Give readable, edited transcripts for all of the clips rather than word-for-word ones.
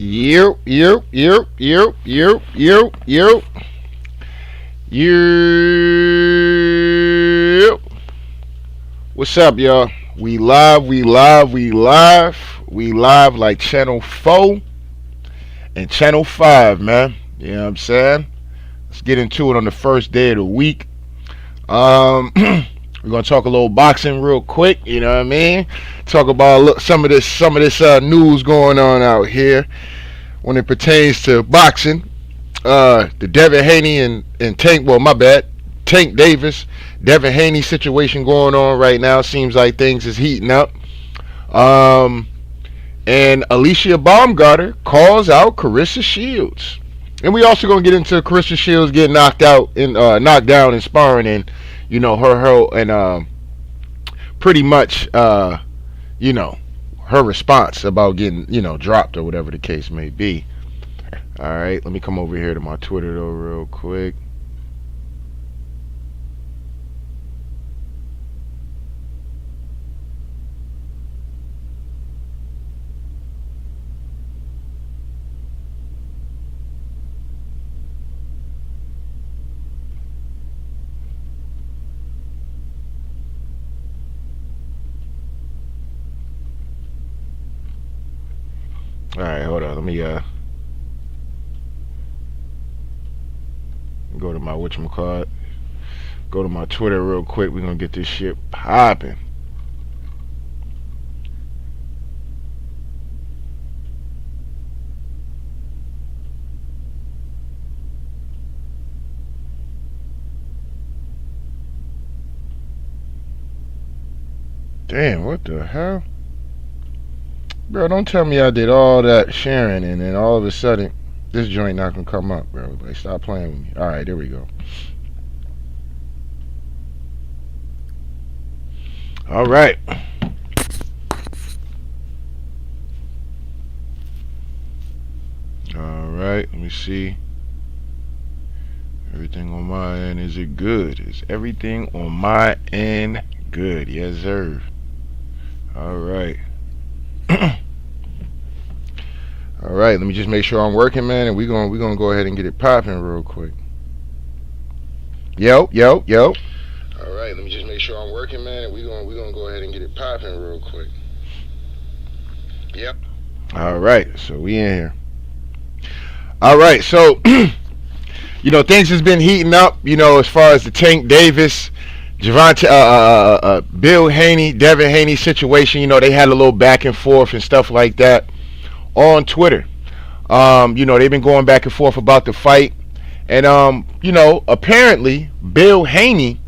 You, you, you, you, you, you, you, you. What's up, y'all? We live, we live, we live. We live like Channel 4 and Channel 5, man. You know what I'm saying? Let's get into it on the first day of the week. We're gonna talk a little boxing real quick. You know what I mean? Talk about some of this news going on out here when it pertains to boxing. The Devin Haney and Tank. Well, my bad. Tank Davis, Devin Haney situation going on right now. Seems like things is heating up. And Alycia Baumgartner calls out Claressa Shields. And we also gonna get into Claressa Shields getting knocked down in sparring, and pretty much her response about getting dropped or whatever the case may be. All right, let me come over here to my Twitter though real quick. All right, hold on. Let me go to my whatchamacallit. Go to my Twitter real quick. We're gonna get this shit popping. Damn, what the hell? Bro, don't tell me I did all that sharing and then all of a sudden this joint not gonna come up, bro. Like, stop playing with me. Alright, there we go. Alright. Alright, let me see. Everything on my end, is it good? Is everything on my end good? Yes, sir. Alright. All right, let me just make sure I'm working, man, and we're gonna go ahead and get it popping real quick. Yo. All right, let me just make sure I'm working, man, and we're gonna go ahead and get it popping real quick. Yep. All right, so we in here. All right, so things has been heating up, as far as the Tank Davis, Bill Haney, Devin Haney situation. They had a little back and forth and stuff like that on Twitter. They've been going back and forth about the fight. And, apparently Bill Haney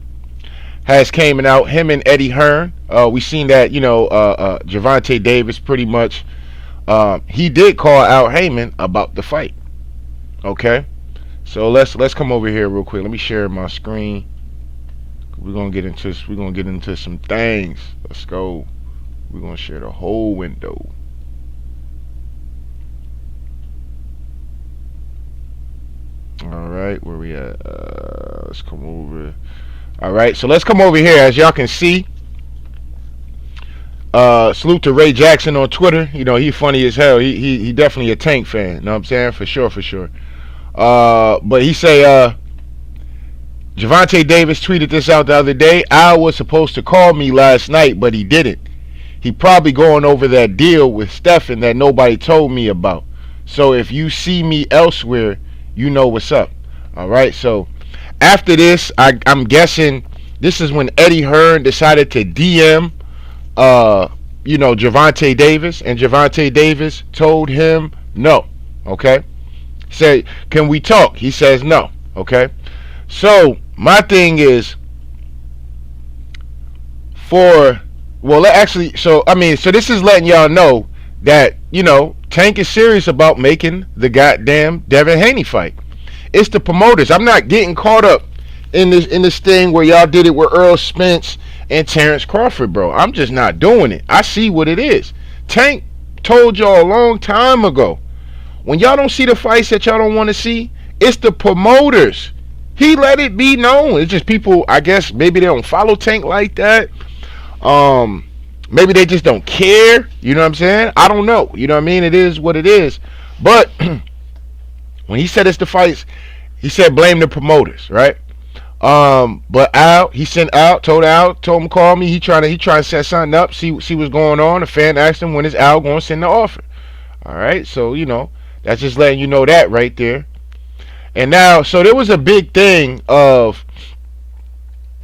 has came out, him and Eddie Hearn. We seen that, Gervonta Davis pretty much, he did call out Heyman about the fight. Okay. So let's come over here real quick. Let me share my screen. We're gonna get into some things. Let's go. We're gonna share the whole window. All right, where we at? Let's come over. All right, so let's come over here. As y'all can see, salute to Ray Jackson on Twitter. He funny as hell. He definitely a Tank fan. Know what I'm saying? For sure. But he say, Gervonta Davis tweeted this out the other day. Al was supposed to call me last night, but he didn't. He probably going over that deal with Stephen that nobody told me about. So if you see me elsewhere, you know what's up. All right. So after this, I'm guessing this is when Eddie Hearn decided to DM, Gervonta Davis, and Gervonta Davis told him no. Okay. Say, can we talk? He says no. Okay. So my thing is so this is letting y'all know that, Tank is serious about making the goddamn Devin Haney fight. It's the promoters. I'm not getting caught up in this thing where y'all did it with Earl Spence and Terrence Crawford, bro. I'm just not doing it. I see what it is. Tank told y'all a long time ago, when y'all don't see the fights that y'all don't want to see, it's the promoters. He let it be known. It's just people, I guess, maybe they don't follow Tank like that. Maybe they just don't care. You know what I'm saying? I don't know. You know what I mean? It is what it is. But when he said it's the fights, he said blame the promoters, right? But Al, he sent Al, told him to call me. He trying to set something up, see what's going on. A fan asked him when is Al going to send the offer. All right, so that's just letting you know that right there. And now, so there was a big thing of,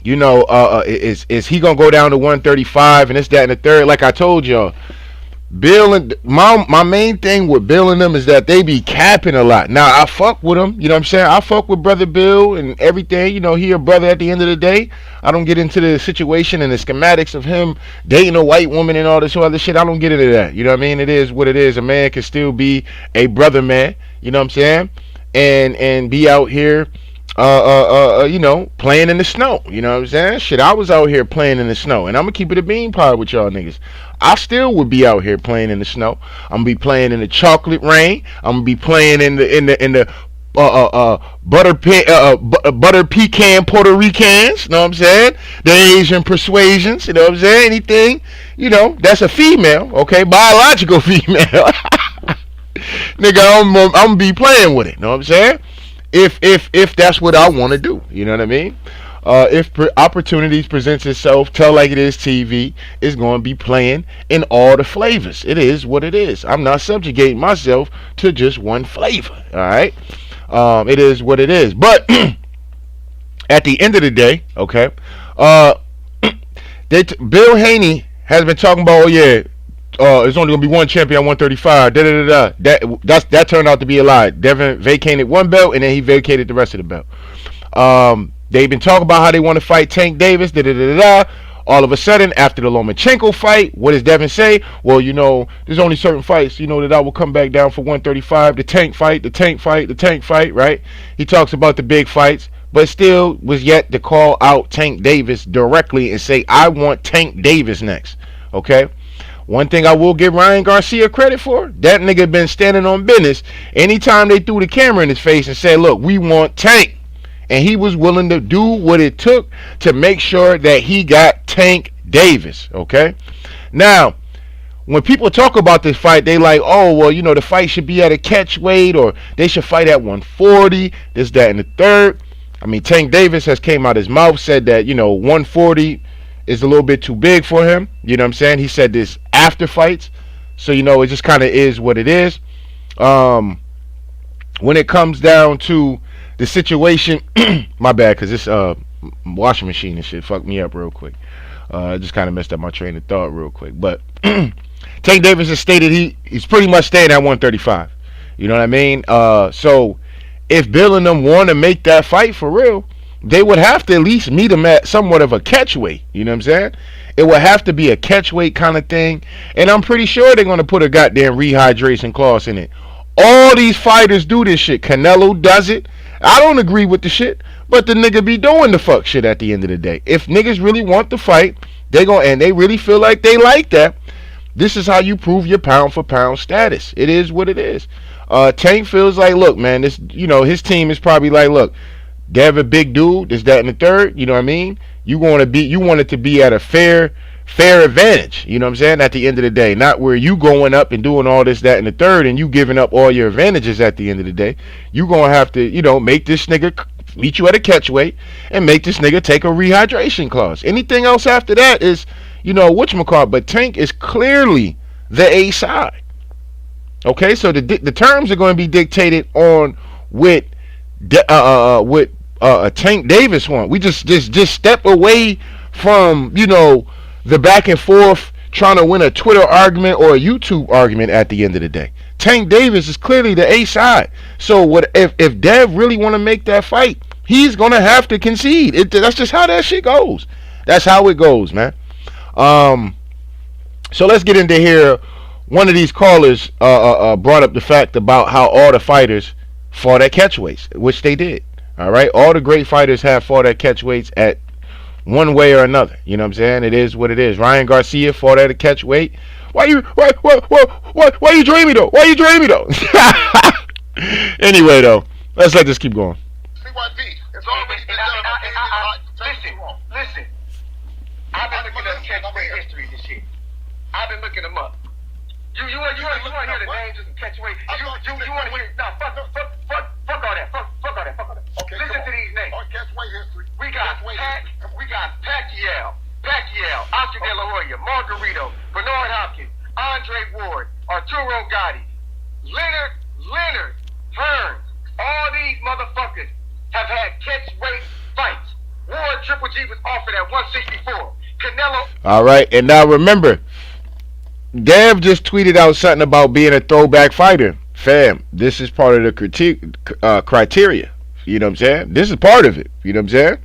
is he gonna go down to 135 and this, that, and the third? Like I told y'all, Bill and my main thing with Bill and them is that they be capping a lot. Now I fuck with them, you know what I'm saying? I fuck with brother Bill and everything. He a brother at the end of the day. I don't get into the situation and the schematics of him dating a white woman and all this other shit. I don't get into that. You know what I mean? It is what it is. A man can still be a brother man. You know what I'm saying? And be out here playing in the snow. You know what I'm saying? Shit, I was out here playing in the snow, and I'm gonna keep it a bean pod with y'all niggas. I still would be out here playing in the snow. I'm gonna be playing in the chocolate rain. I'm gonna be playing in the butter pecan Puerto Ricans. You know what I'm saying? The Asian persuasions. You know what I'm saying? Anything, that's a female, okay, biological female. Nigga, I'm gonna be playing with it. You know what I'm saying? If that's what I want to do, you know what I mean? If opportunities presents itself, Tell Like It Is TV is going to be playing in all the flavors. It is what it is. I'm not subjugating myself to just one flavor. All right, it is what it is. But at the end of the day, okay, Bill Haney has been talking about, it's only gonna be one champion at 135. That turned out to be a lie. Devin vacated one belt and then he vacated the rest of the belt. They've been talking about how they want to fight Tank Davis. All of a sudden, after the Lomachenko fight, what does Devin say? Well, there's only certain fights, that I will come back down for 135. The Tank fight, right? He talks about the big fights, but still was yet to call out Tank Davis directly and say, I want Tank Davis next. Okay? One thing I will give Ryan Garcia credit for, that nigga been standing on business. Anytime they threw the camera in his face and said, look, we want Tank. And he was willing to do what it took to make sure that he got Tank Davis, okay? Now, when people talk about this fight, they like, oh, well, the fight should be at a catch weight, or they should fight at 140, this, that, and the third. I mean, Tank Davis has came out his mouth, said that, 140 is a little bit too big for him. You know what I'm saying? He said this after fights. So, it just kind of is what it is. When it comes down to the situation, my bad, because this washing machine and shit fucked me up real quick. I just kind of messed up my train of thought real quick. But Tank Davis has stated he's pretty much staying at 135. You know what I mean? So if Bill and them want to make that fight for real, they would have to at least meet him at somewhat of a catch weight. You know what I'm saying? It would have to be a catch weight kind of thing. And I'm pretty sure they're going to put a goddamn rehydration clause in it. All these fighters do this shit. Canelo does it. I don't agree with the shit, but the nigga be doing the fuck shit at the end of the day. If niggas really want to fight, and they really feel like they like that, this is how you prove your pound for pound status. It is what it is. Tank feels like, look, man, this, his team is probably like, look, Dev a big dude, this, that, and the third, you know what I mean? You want it to be at a fair advantage, you know what I'm saying, at the end of the day. Not where you going up and doing all this, that, and the third, and you giving up all your advantages at the end of the day. You gonna have to, make this nigga meet you at a catch weight and make this nigga take a rehydration clause. Anything else after that is, whatchamacallit. But Tank is clearly the A side. Okay, so the terms are going to be dictated on with Tank Davis one. We just step away from, the back and forth trying to win a Twitter argument or a YouTube argument at the end of the day. Tank Davis is clearly the A side. So if Dev really want to make that fight, he's going to have to concede. That's just how that shit goes. That's how it goes, man. So let's get into here. One of these callers brought up the fact about how all the fighters fought at catchweights, which they did. All right, all the great fighters have fought at catchweights at one way or another. You know what I'm saying? It is what it is. Ryan Garcia fought at a catchweight. Why you dreamy though? Why you dreamy though? Anyway though, let's let this keep going. It's already been done. Listen. I've been looking up catchweight history and shit. I've been looking them up. You want to hear the names and catch away? You want to hear? No, fuck all that. Fuck all that. Fuck all that. Okay, listen to these names. Catch weight history. We got Pacquiao, Oscar De La Hoya, Margarito, Bernard Hopkins, Andre Ward, Arturo Gatti, Leonard Hearns. All these motherfuckers have had catch weight fights. Ward Triple G was offered at 164. Canelo. All right, and now remember, Dev just tweeted out something about being a throwback fighter. Fam, this is part of the criteria. You know what I'm saying? This is part of it. You know what I'm saying?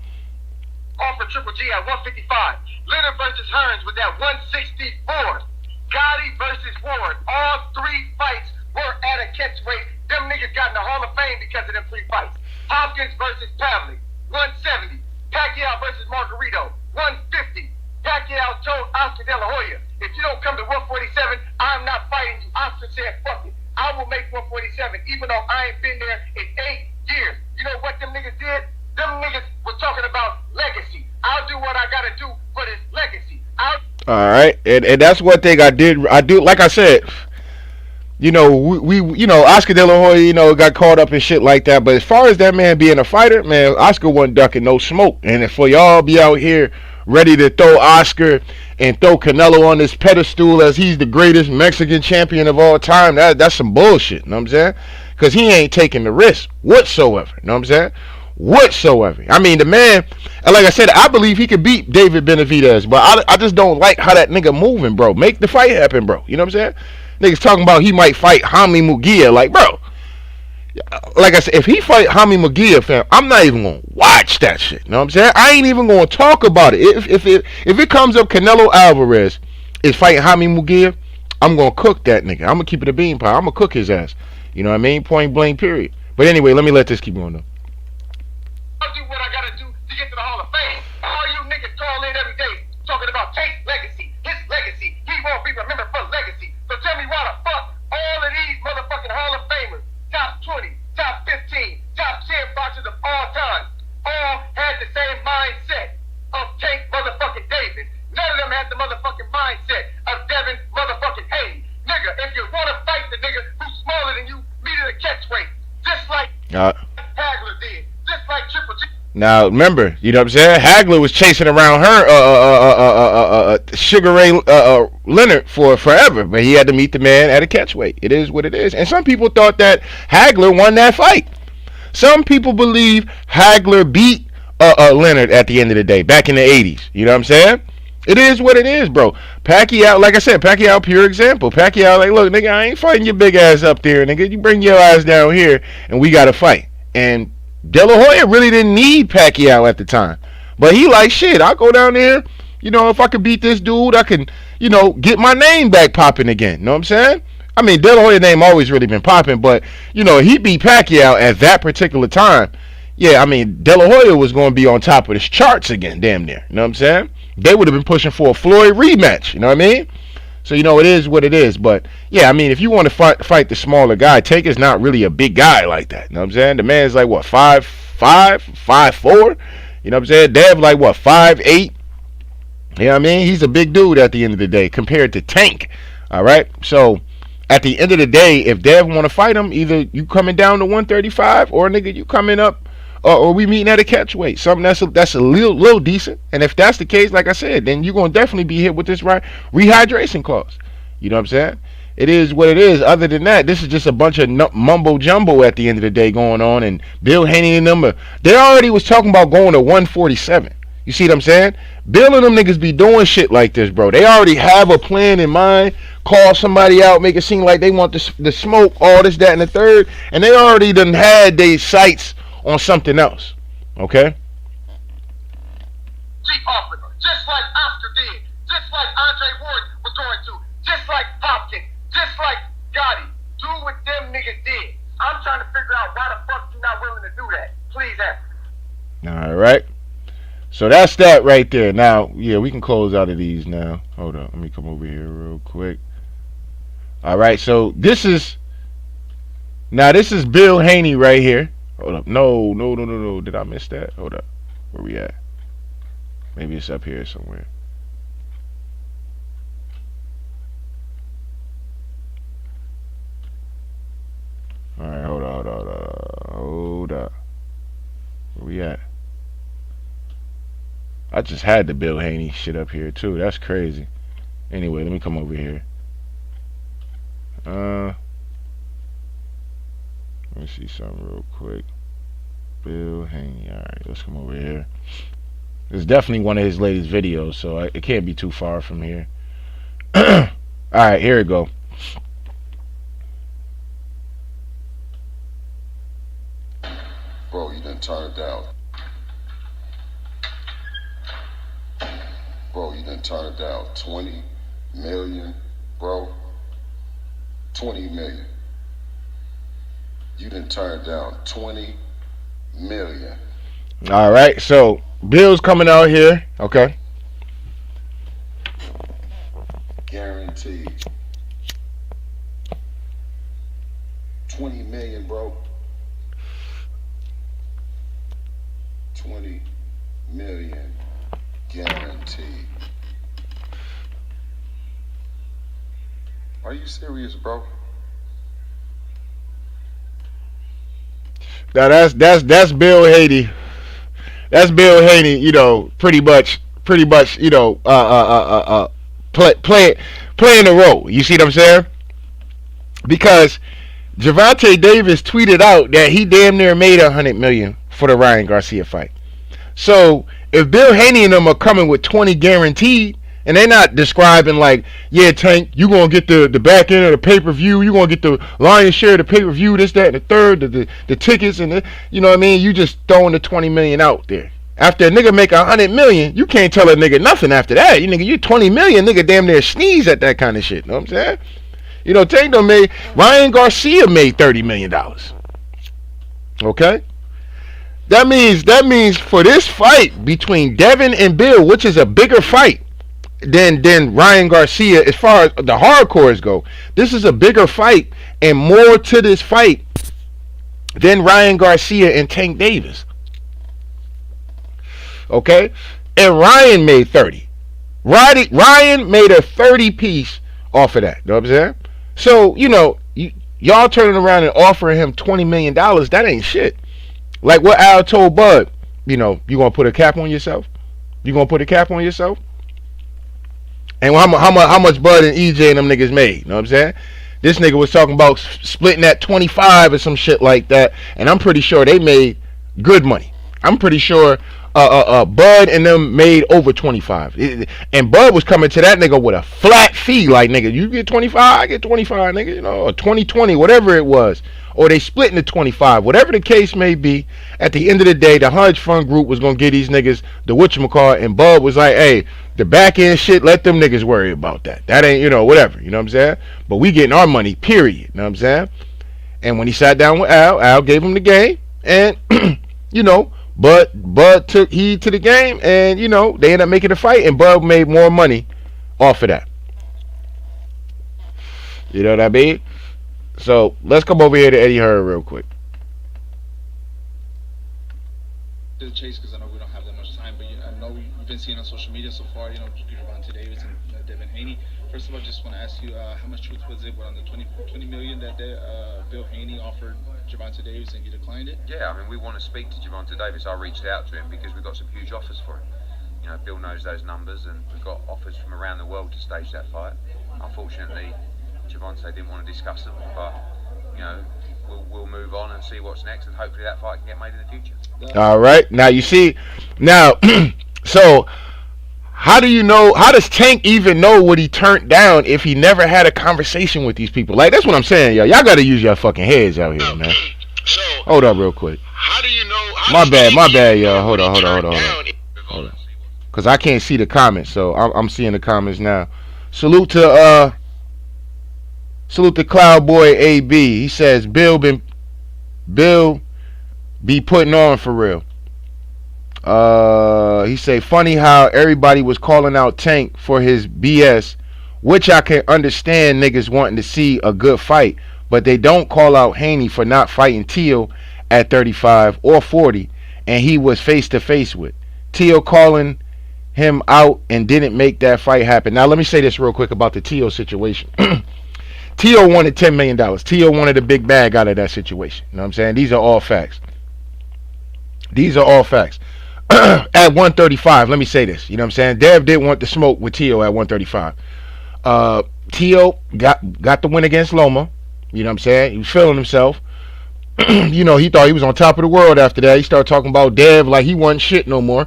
Offer Triple G at 155. Leonard versus Hearns was at 164. Gotti versus Ward. All three fights were at a catch weight. Them niggas got in the Hall of Fame because of them three fights. Hopkins versus Pavlik, 170. Pacquiao versus Margarito, 150. Pacquiao told Oscar De La Hoya, if you don't come to 147, I'm not fighting you. Oscar said, fuck it. I will make 147, even though I ain't been there in 8 years. You know what them niggas did? Them niggas was talking about legacy. I'll do what I gotta do for this legacy. All right, and that's one thing I do. Like I said, you know, we Oscar De La Hoya, got caught up in shit like that. But as far as that man being a fighter, man, Oscar wasn't ducking no smoke. And for y'all be out here ready to throw Oscar and throw Canelo on this pedestal as he's the greatest Mexican champion of all time, that's some bullshit. You know what I'm saying? Because he ain't taking the risk whatsoever. You know what I'm saying? Whatsoever. I mean, the man, like I said, I believe he could beat David Benavidez, but I just don't like how that nigga moving, bro. Make the fight happen, bro. You know what I'm saying? Niggas talking about he might fight Haney Mugia. Like, bro, like I said, if he fight Haney Mugia, fam, I'm not even gonna watch that shit. You know what I'm saying? I ain't even gonna talk about it. If it comes up Canelo Alvarez is fighting Haney Mugia, I'm gonna cook that nigga. I'm gonna keep it a bean pie. I'm gonna cook his ass. You know what I mean? Point blank, period. But anyway, let me let this keep going though. I'll do what I gotta do to get to the Hall of Fame. All you niggas call in every day talking about Tate's legacy, his legacy. He won't be remembered for legacy. So tell me why the fuck all of these motherfucking Hall of Famers, top 20, top 15, top 10 boxers of all time, all had the same mindset of Tate motherfucking Davis. None of them had the motherfucking mindset of Devin motherfucking Haney. Nigga, if you want to fight the nigga who's smaller than you, meet at a catch weight. Just like Hagler did. Just like Triple G. Now remember, you know what I'm saying? Hagler was chasing around her Sugar Ray Leonard for forever, but he had to meet the man at a catchweight. It is what it is. And some people thought that Hagler won that fight. Some people believe Hagler beat Leonard at the end of the day, back in the 80s. You know what I'm saying? It is what it is, bro. Pacquiao, like I said, Pacquiao, pure example. Pacquiao, like, look, nigga, I ain't fighting your big ass up there, nigga. You bring your ass down here, and we got to fight. And De La Hoya really didn't need Pacquiao at the time. But he like, shit, I'll go down there. You know, if I could beat this dude, I can, get my name back popping again. You know what I'm saying? I mean, De La Hoya's name always really been popping, but, he beat Pacquiao at that particular time. Yeah, I mean, De La Hoya was going to be on top of the charts again, damn near. You know what I'm saying? They would have been pushing for a Floyd rematch. You know what I mean? So, it is what it is. But, yeah, I mean, if you want to fight the smaller guy, Taker's not really a big guy like that. You know what I'm saying? The man's like, what, 5'5", 5'4"? You know what I'm saying? Dev like, what, 5'8"? You know what I mean? He's a big dude at the end of the day compared to Tank. All right? So, at the end of the day, if Dev want to fight him, either you coming down to 135 or, nigga, you coming up or we meeting at a catch weight. Something that's a little decent. And if that's the case, like I said, then you're going to definitely be hit with this rehydration clause. You know what I'm saying? It is what it is. Other than that, this is just a bunch of mumbo jumbo at the end of the day going on. And Bill Haney and them, they already was talking about going to 147. You see what I'm saying? Bill and them niggas be doing shit like this, bro. They already have a plan in mind. Call somebody out, make it seem like they want the smoke, all this, that, and the third. And they already done had their sights on something else, okay? Just like Oscar did, just like Andre Ward was going to, just like Hopkins, just like Gotti. Do what them niggas did. I'm trying to figure out why the fuck you not willing to do that. Please answer. All right. So that's that right there. Now, yeah, we can close out of these now. Hold on, let me come over here real quick. All right, so this is Bill Haney right here. Hold up. No. Did I miss that? Hold up. Where we at? Maybe it's up here somewhere. I just had the Bill Haney shit up here too. That's crazy. Anyway, let me come over here. Let me see something real quick. Bill Haney. All right, let's come over here. It's definitely one of his latest videos, so it can't be too far from here. All right, here we go. Bro, you done turn it down. Bro, you done turn it down. 20 million, bro. 20 million. You done turn it down. 20 million. All right, so Bill's coming out here. Okay. Guaranteed. 20 million, bro. 20 million. Guaranteed. Are you serious, bro? Now that's Bill Haney. That's Bill Haney. You know, pretty much. You know, playing the role. You see what I'm saying? Because Gervonta Davis tweeted out that he damn near made $100 million for the Ryan Garcia fight. So if Bill Haney and them are coming with 20 guaranteed, and they're not describing like, yeah, Tank, you gonna get the back end of the pay-per-view, you gonna get the lion's share of the pay-per-view, this, that, and the third, the tickets, and you know what I mean? You just throwing the 20 million out there. After a nigga make 100 million, you can't tell a nigga nothing after that. You 20 million, nigga damn near sneeze at that kind of shit. Know what I'm saying? You know, Tank done made, Ryan Garcia made $30 million. Okay? That means for this fight between Devin and Bill, which is a bigger fight than Ryan Garcia as far as the hardcores go, this is a bigger fight and more to this fight than Ryan Garcia and Tank Davis. Okay? And Ryan made 30. Ryan made a 30 piece off of that. You know what I'm saying? So, you know, y'all turning around and offering him $20 million, that ain't shit. Like what Al told Bud, you know, you gonna put a cap on yourself? You gonna put a cap on yourself? And how much Bud and EJ and them niggas made? You know what I'm saying? This nigga was talking about splitting that 25 or some shit like that, and I'm pretty sure they made good money. I'm pretty sure Bud and them made over 25. And Bud was coming to that nigga with a flat fee, like, nigga, you get 25, I get 25, nigga, you know, or 20, whatever it was. Or they split into 25, whatever the case may be. At the end of the day, the Hodge Fund Group was gonna get these niggas the whatchamacallit, and Bud was like, hey, the back end shit, let them niggas worry about that. That ain't, you know, whatever, you know what I'm saying? But we getting our money, period, you know what I'm saying? And when he sat down with Al gave him the game, and, you know, Bud took heed to the game, and, you know, they ended up making a fight, and Bud made more money off of that. You know what I mean? So let's come over here to Eddie Hearn real quick. To the chase, because I know we don't have that much time, but I know we've been seeing on social media so far, you know, Gervonta Davis and Devin Haney. First of all, just want to ask you, how much truth was it on the 20 million that Bill Haney offered Gervonta Davis and he declined it? Yeah, I mean, we want to speak to Gervonta Davis. I reached out to him because we've got some huge offers for him. You know, Bill knows those numbers, and we've got offers from around the world to stage that fight. Unfortunately, Gervonta didn't want to discuss them, but, you know, we'll move on and see what's next, and hopefully that fight can get made in the future. All right. Now, you see, so how does Tank even know what he turned down if he never had a conversation with these people? Like, that's what I'm saying, yo. Y'all got to use your fucking heads out here, man. So Hold up real quick. how do you know? My bad, yo. Hold on. Because I can't see the comments, so I'm seeing the comments now. Salute to Cloud Boy AB. He says Bill be putting on for real. He say funny how everybody was calling out Tank for his BS, which I can understand niggas wanting to see a good fight, but they don't call out Haney for not fighting Teal at 35 or 40, and he was face to face with Teal calling him out and didn't make that fight happen. Now let me say this real quick about the Teal situation. Teal wanted $10 million. Teal wanted a big bag out of that situation. You know what I'm saying? These are all facts. at 135. Let me say this. You know what I'm saying? Dev did want the smoke with Tio at 135. Tio got the win against Loma. You know what I'm saying? He was feeling himself. You know, he thought he was on top of the world after that. He started talking about Dev like he wasn't shit no more.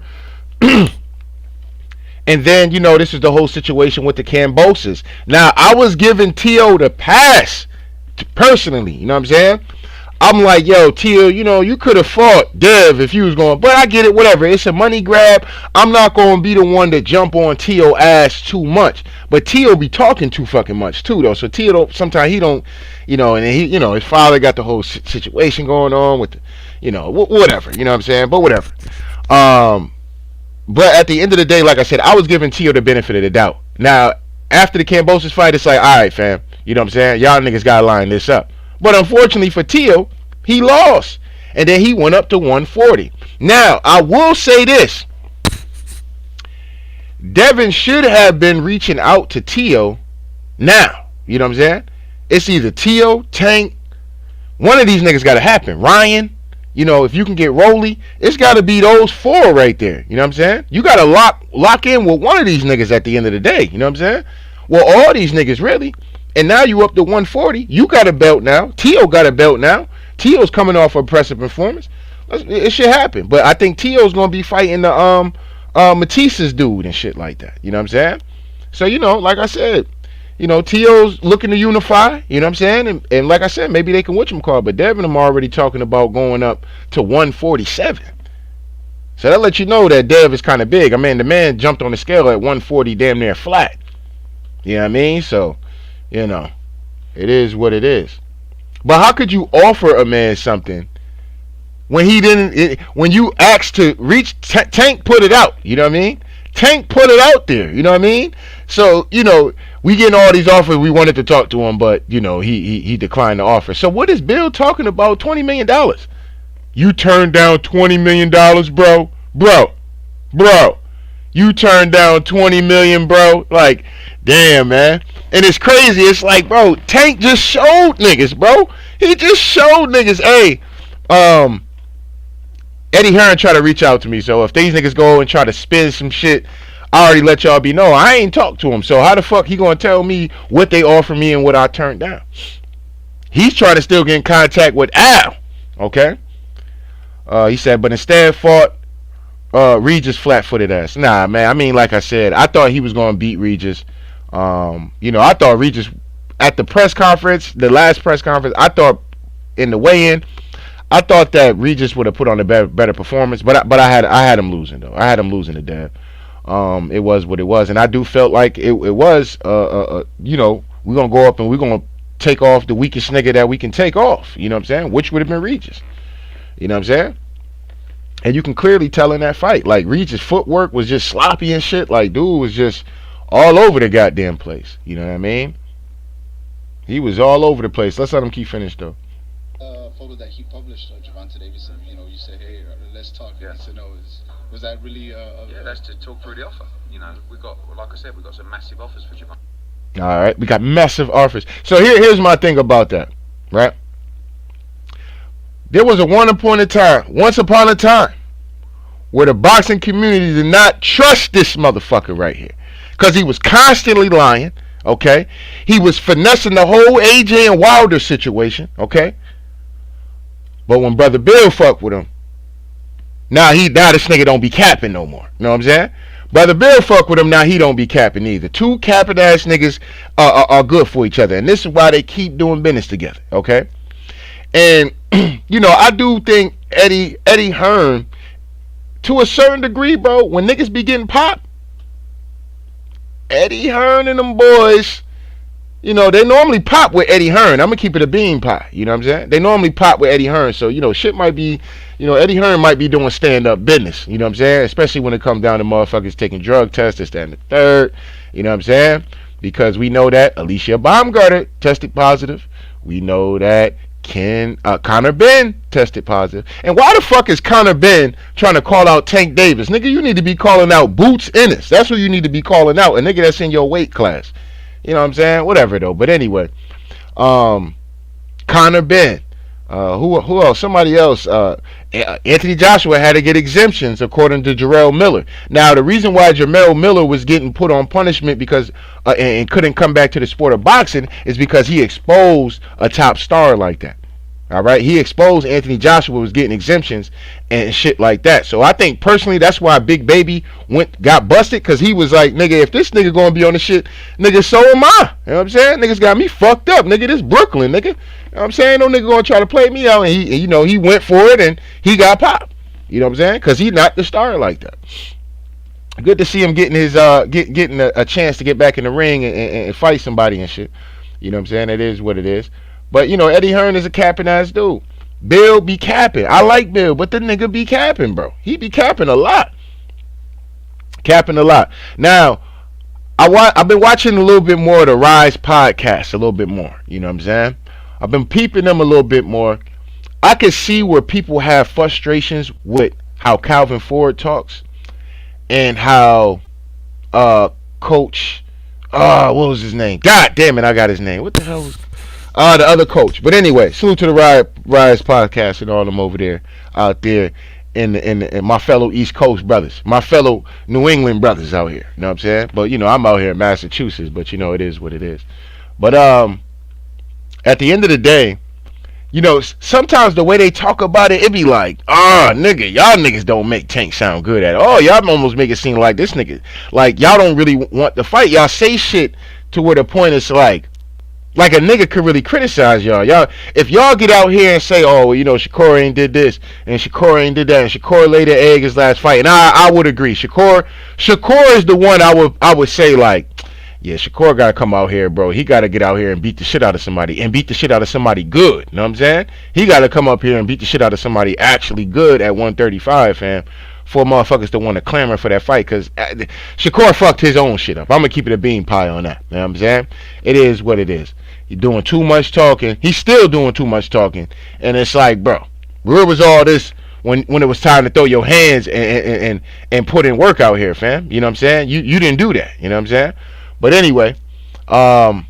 And then, you know, this is the whole situation with the Camboses. Now, I was giving Tio the pass personally. You know what I'm saying? I'm like, yo, Tio, you know, you could have fought Dev if you was going, but I get it, whatever. It's a money grab. I'm not going to be the one to jump on Tio ass too much. But Tio be talking too fucking much too, though. So Tio, sometimes he don't, you know, and he, you know, his father got the whole situation going on with, you know, whatever. You know what I'm saying? But whatever. But at the end of the day, like I said, I was giving Tio the benefit of the doubt. Now, after the Cambosis fight, it's like, all right, fam. You know what I'm saying? Y'all niggas got to line this up. But unfortunately for Tio, he lost. And then he went up to 140. Now, I will say this. Devin should have been reaching out to Tio now. You know what I'm saying? It's either Tio, Tank. One of these niggas got to happen. Ryan. You know, if you can get Rolly, it's got to be those four right there. You know what I'm saying? You got to lock in with one of these niggas at the end of the day. You know what I'm saying? Well, all these niggas, really. And now you up to 140. You got a belt now. Tio got a belt now. Tio's coming off a impressive performance. It should happen. But I think Tio's going to be fighting the Matisse's dude and shit like that. You know what I'm saying? So, you know, like I said, you know, Tio's looking to unify, you know what I'm saying? And like I said, maybe they can whatchamacallit, but Devin and them already talking about going up to 147. So that lets you know that Dev is kind of big. I mean, the man jumped on the scale at 140 damn near flat. You know what I mean? So, you know, it is what it is. But how could you offer a man something when he didn't, when you asked to reach, Tank put it out, you know what I mean? Tank put it out there, you know what I mean? So, you know, we getting all these offers. We wanted to talk to him, but, you know, he declined the offer. So what is Bill talking about? $20 million. You turned down $20 million, bro? Bro. You turned down $20 million, bro? Like, damn, man. And it's crazy. It's like, bro, Tank just showed niggas, bro. He just showed niggas, hey, Eddie Hearn tried to reach out to me. So if these niggas go and try to spin some shit, I already let y'all be know. I ain't talked to him. So how the fuck he gonna tell me what they offer me and what I turned down? He's trying to still get in contact with Al. Okay. He said, but instead fought Regis flat-footed ass. Nah, man. I mean, like I said, I thought he was gonna beat Regis. You know, I thought Regis at the press conference, the last press conference, I thought in the weigh-in, I thought that Regis would have put on a better performance, but I had him losing though. I had him losing to Dev. It was what it was, and I do felt like it was. You know, we're gonna go up and we're gonna take off the weakest nigga that we can take off. You know what I'm saying? Which would have been Regis. You know what I'm saying? And you can clearly tell in that fight, like Regis' footwork was just sloppy and shit. Like dude was just all over the goddamn place. You know what I mean? He was all over the place. Let's let him keep finished though. Photo that he published, Gervonta Davis, you know, you said, hey, let's talk. Yeah. He said, no, was that really? Yeah, that's to talk through the offer. You know, we got, like I said, we got some massive offers for Gervonta. All right, we got massive offers. So here's my thing about that, right? There was once upon a time, where the boxing community did not trust this motherfucker right here, because he was constantly lying. Okay, he was finessing the whole AJ and Wilder situation. Okay. But when Brother Bill fuck with him, now this nigga don't be capping no more. You know what I'm saying? Brother Bill fuck with him, now he don't be capping either. Two capping ass niggas are good for each other. And this is why they keep doing business together. Okay? And, you know, I do think Eddie Hearn, to a certain degree, bro, when niggas be getting popped, Eddie Hearn and them boys, you know, they normally pop with Eddie Hearn. I'm going to keep it a bean pie. You know what I'm saying? They normally pop with Eddie Hearn. So, you know, shit might be, you know, Eddie Hearn might be doing stand-up business. You know what I'm saying? Especially when it comes down to motherfuckers taking drug tests, this, that, and the third. You know what I'm saying? Because we know that Alycia Baumgartner tested positive. We know that Conor Ben tested positive. And why the fuck is Conor Ben trying to call out Tank Davis? Nigga, you need to be calling out Boots Ennis. That's who you need to be calling out. A nigga that's in your weight class. You know what I'm saying? Whatever, though. But anyway, Conor Ben, Who else? Somebody else. Anthony Joshua had to get exemptions according to Jarrell Miller. Now the reason why Jarrell Miller was getting put on punishment because and couldn't come back to the sport of boxing is because he exposed a top star like that. All right, he exposed Anthony Joshua was getting exemptions and shit like that. So I think personally that's why Big Baby got busted, because he was like, nigga, if this nigga gonna be on the shit, nigga, so am I. You know what I'm saying? Niggas got me fucked up, nigga. This Brooklyn, nigga. You know what I'm saying? No nigga gonna try to play me out, and he went for it and he got popped. You know what I'm saying? Because he not the star like that. Good to see him getting his getting a chance to get back in the ring and fight somebody and shit. You know what I'm saying? It is what it is. But, Eddie Hearn is a capping ass dude. Bill be capping. I like Bill, but the nigga be capping, bro. He be capping a lot. Capping a lot. Now, I've been watching a little bit more of the Rise podcast, a little bit more. You know what I'm saying? I've been peeping them a little bit more. I can see where people have frustrations with how Calvin Ford talks and how Coach, what was his name? God damn it, I got his name. What the hell was the other coach. But anyway, salute to the Rise podcast and all them over there, out there in my fellow East Coast brothers, my fellow New England brothers out here. You know what I'm saying? But I'm out here in Massachusetts, but it is what it is. But at the end of the day, sometimes the way they talk about it be like, nigga, y'all niggas don't make Tank sound good at all. Y'all almost make it seem like this nigga, like y'all don't really want to fight. Y'all say shit to where the point is like a nigga could really criticize y'all. If y'all get out here and say, Shakur ain't did this and Shakur ain't did that and Shakur laid an egg his last fight, and I would agree. Shakur is the one I would say, like, yeah, Shakur gotta come out here, bro. He gotta get out here and beat the shit out of somebody, and beat the shit out of somebody good. You know what I'm saying? He gotta come up here and beat the shit out of somebody actually good at 135, fam. For motherfuckers to want to clamor for that fight, because Shakur fucked his own shit up. I'm gonna keep it a bean pie on that. You know what I'm saying? It is what it is. He's doing too much talking. He's still doing too much talking. And it's like, bro, where was all this when it was time to throw your hands and put in work out here, fam? You know what I'm saying? You didn't do that. You know what I'm saying? But anyway, so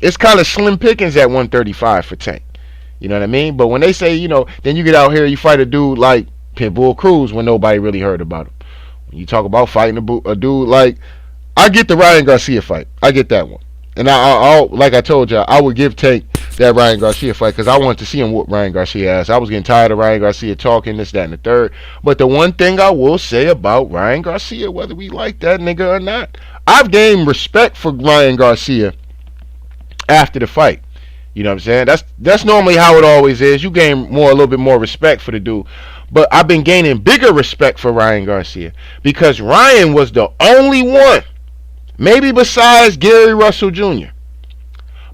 it's kind of slim pickings at 135 for Tank. You know what I mean? But when they say, then you get out here, you fight a dude like Pitbull Cruz when nobody really heard about him. When you talk about fighting a dude like, I get the Ryan Garcia fight. I get that one. And I'll like I told y'all, I would give Tank that Ryan Garcia fight because I wanted to see him whoop Ryan Garcia ass. I was getting tired of Ryan Garcia talking this, that, and the third. But the one thing I will say about Ryan Garcia, whether we like that nigga or not, I've gained respect for Ryan Garcia after the fight. You know what I'm saying? That's normally how it always is. You gain a little bit more respect for the dude. But I've been gaining bigger respect for Ryan Garcia because Ryan was the only one, maybe besides Gary Russell Jr.,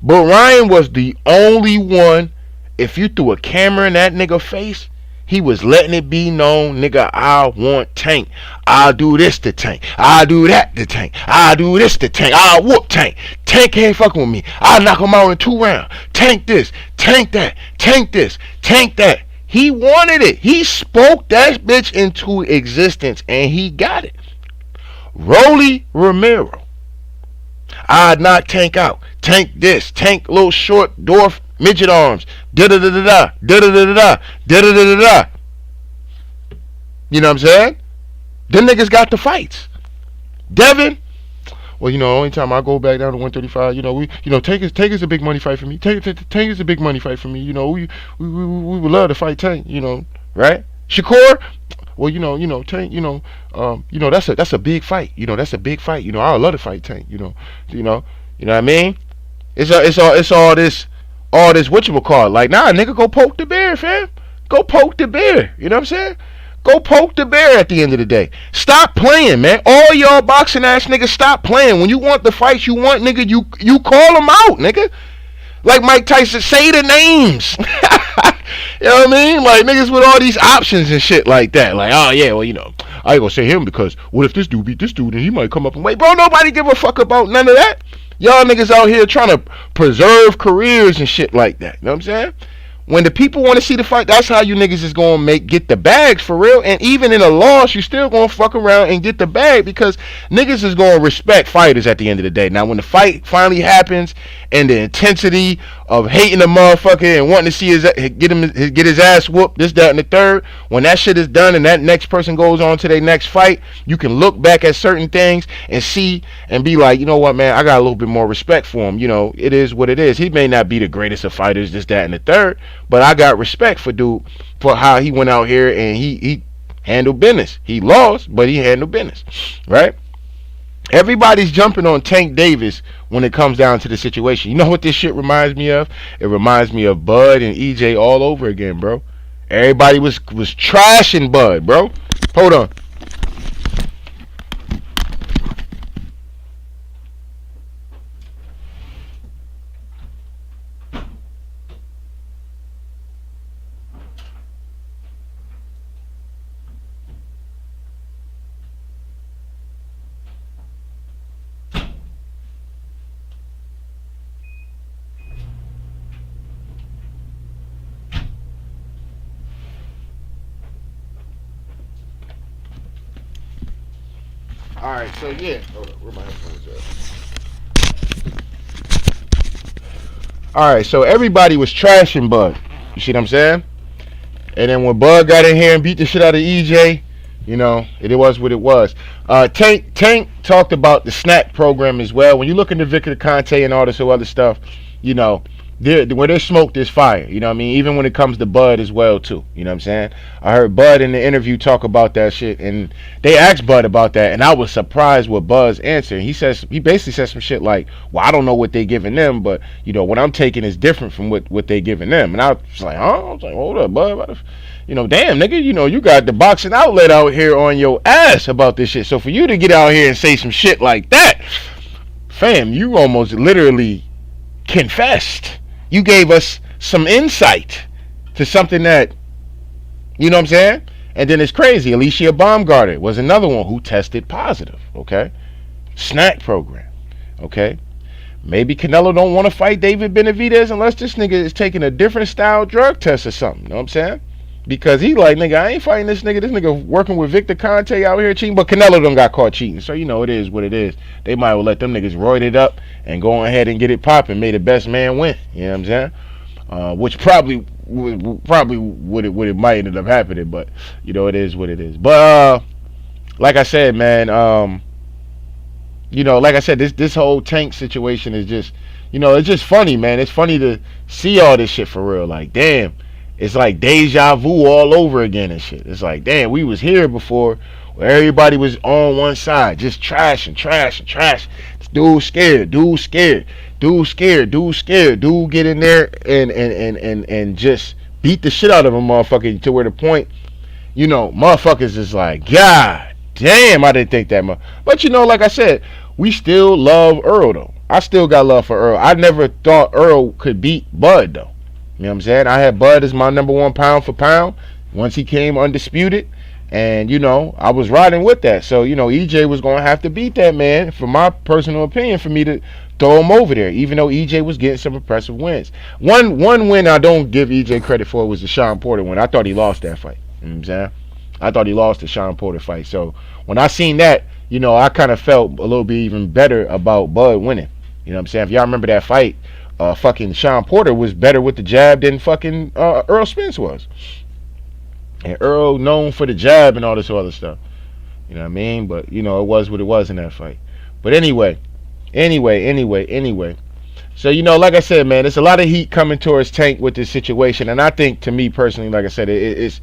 but Ryan was the only one, if you threw a camera in that nigga face, he was letting it be known, nigga, I want Tank. I'll do this to Tank. I'll do that to Tank. I'll do this to Tank. I'll whoop Tank. Tank ain't fucking with me. I'll knock him out in 2 rounds. Tank this. Tank that. Tank this. Tank that. He wanted it. He spoke that bitch into existence, and he got it. Rolly Romero. I'd knock Tank out. Tank this. Tank little short dwarf midget arms. Da-da-da-da-da. Da-da-da-da-da. Da-da-da-da-da. You know what I'm saying? Them niggas got the fights. Devin, well, only time I go back down to 135, Tank is a big money fight for me. Tank is a big money fight for me. We would love to fight Tank, right? Shakur, well, Tank, that's a big fight. That's a big fight. I would love to fight Tank. You know what I mean? It's all this whatchamacallit. Like, nah, nigga, go poke the bear, fam. Go poke the bear. You know what I'm saying? Go poke the bear at the end of the day. Stop playing, man. All y'all boxing ass niggas, stop playing. When you want the fights you want, nigga, you call them out, nigga. Like Mike Tyson, say the names. You know what I mean? Like, niggas with all these options and shit like that. Like, oh yeah, well, I ain't gonna say him because what if this dude beat this dude and he might come up and wait. Bro, nobody give a fuck about none of that. Y'all niggas out here trying to preserve careers and shit like that. You know what I'm saying? When the people want to see the fight, that's how you niggas is gonna get the bags for real. And even in a loss, you still gonna fuck around and get the bag because niggas is gonna respect fighters at the end of the day. Now, when the fight finally happens and the intensity of hating the motherfucker and wanting to see get his ass whooped, this, that, and the third, when that shit is done and that next person goes on to their next fight, you can look back at certain things and see and be like, you know what, man, I got a little bit more respect for him. You know, it is what it is. He may not be the greatest of fighters, this, that, and the third, but I got respect for dude for how he went out here and he handled business. He lost, but he handled business, right? Everybody's jumping on Tank Davis when it comes down to the situation. You know what this shit reminds me of? It reminds me of Bud and EJ all over again, bro. Everybody was trashing Bud, bro. Hold on. Alright, so yeah. Hold on, where my headphones at? Alright, so everybody was trashing Bud. You see what I'm saying? And then when Bud got in here and beat the shit out of EJ, you know, it was what it was. Tank talked about the snack program as well. When you look into Victor Conte and all this other stuff, you know, where there's smoke, there's fire. You know what I mean? Even when it comes to Bud as well, too. You know what I'm saying? I heard Bud in the interview talk about that shit, and they asked Bud about that, and I was surprised with Bud's answer. He basically said some shit like, well, I don't know what they giving them, but, you know, what I'm taking is different from what they giving them. And I was like, huh? I was like, hold up, Bud. You know, damn, nigga, you know, you got the boxing outlet out here on your ass about this shit. So for you to get out here and say some shit like that, fam, you almost literally confessed. You gave us some insight to something that, you know what I'm saying? And then it's crazy. Alycia Baumgartner was another one who tested positive, okay? Snack program, okay? Maybe Canelo don't want to fight David Benavidez unless this nigga is taking a different style drug test or something, you know what I'm saying? Because he like, nigga, I ain't fighting this nigga. This nigga working with Victor Conte out here cheating. But Canelo done got caught cheating. So, you know, it is what it is. They might well let them niggas roid it up and go ahead and get it popping. May the best man win. You know what I'm saying? Which probably would it might end up happening. But, you know, it is what it is. But, like I said, man, you know, like I said, this whole Tank situation is just, you know, it's just funny, man. It's funny to see all this shit for real. Like, damn. It's like deja vu all over again and shit. It's like, damn, we was here before where everybody was on one side, just trashing. Dude scared. Dude get in there and just beat the shit out of a motherfucker to where the point, you know, motherfuckers is like, God damn, I didn't think that much. But, you know, like I said, we still love Earl, though. I still got love for Earl. I never thought Earl could beat Bud, though. You know what I'm saying? I had Bud as my number one pound for pound once he came undisputed. And, you know, I was riding with that. So, you know, EJ was going to have to beat that man, for my personal opinion, for me to throw him over there, even though EJ was getting some impressive wins. One win I don't give EJ credit for was the Sean Porter win. I thought he lost that fight. You know what I'm saying? I thought he lost the Sean Porter fight. So, when I seen that, you know, I kind of felt a little bit even better about Bud winning. You know what I'm saying? If y'all remember that fight, fucking Sean Porter was better with the jab than fucking Earl Spence was. And Earl known for the jab and all this other stuff. You know what I mean? But, you know, it was what it was in that fight. But anyway. So, you know, like I said, man, there's a lot of heat coming towards Tank with this situation. And I think, to me personally, like I said, it's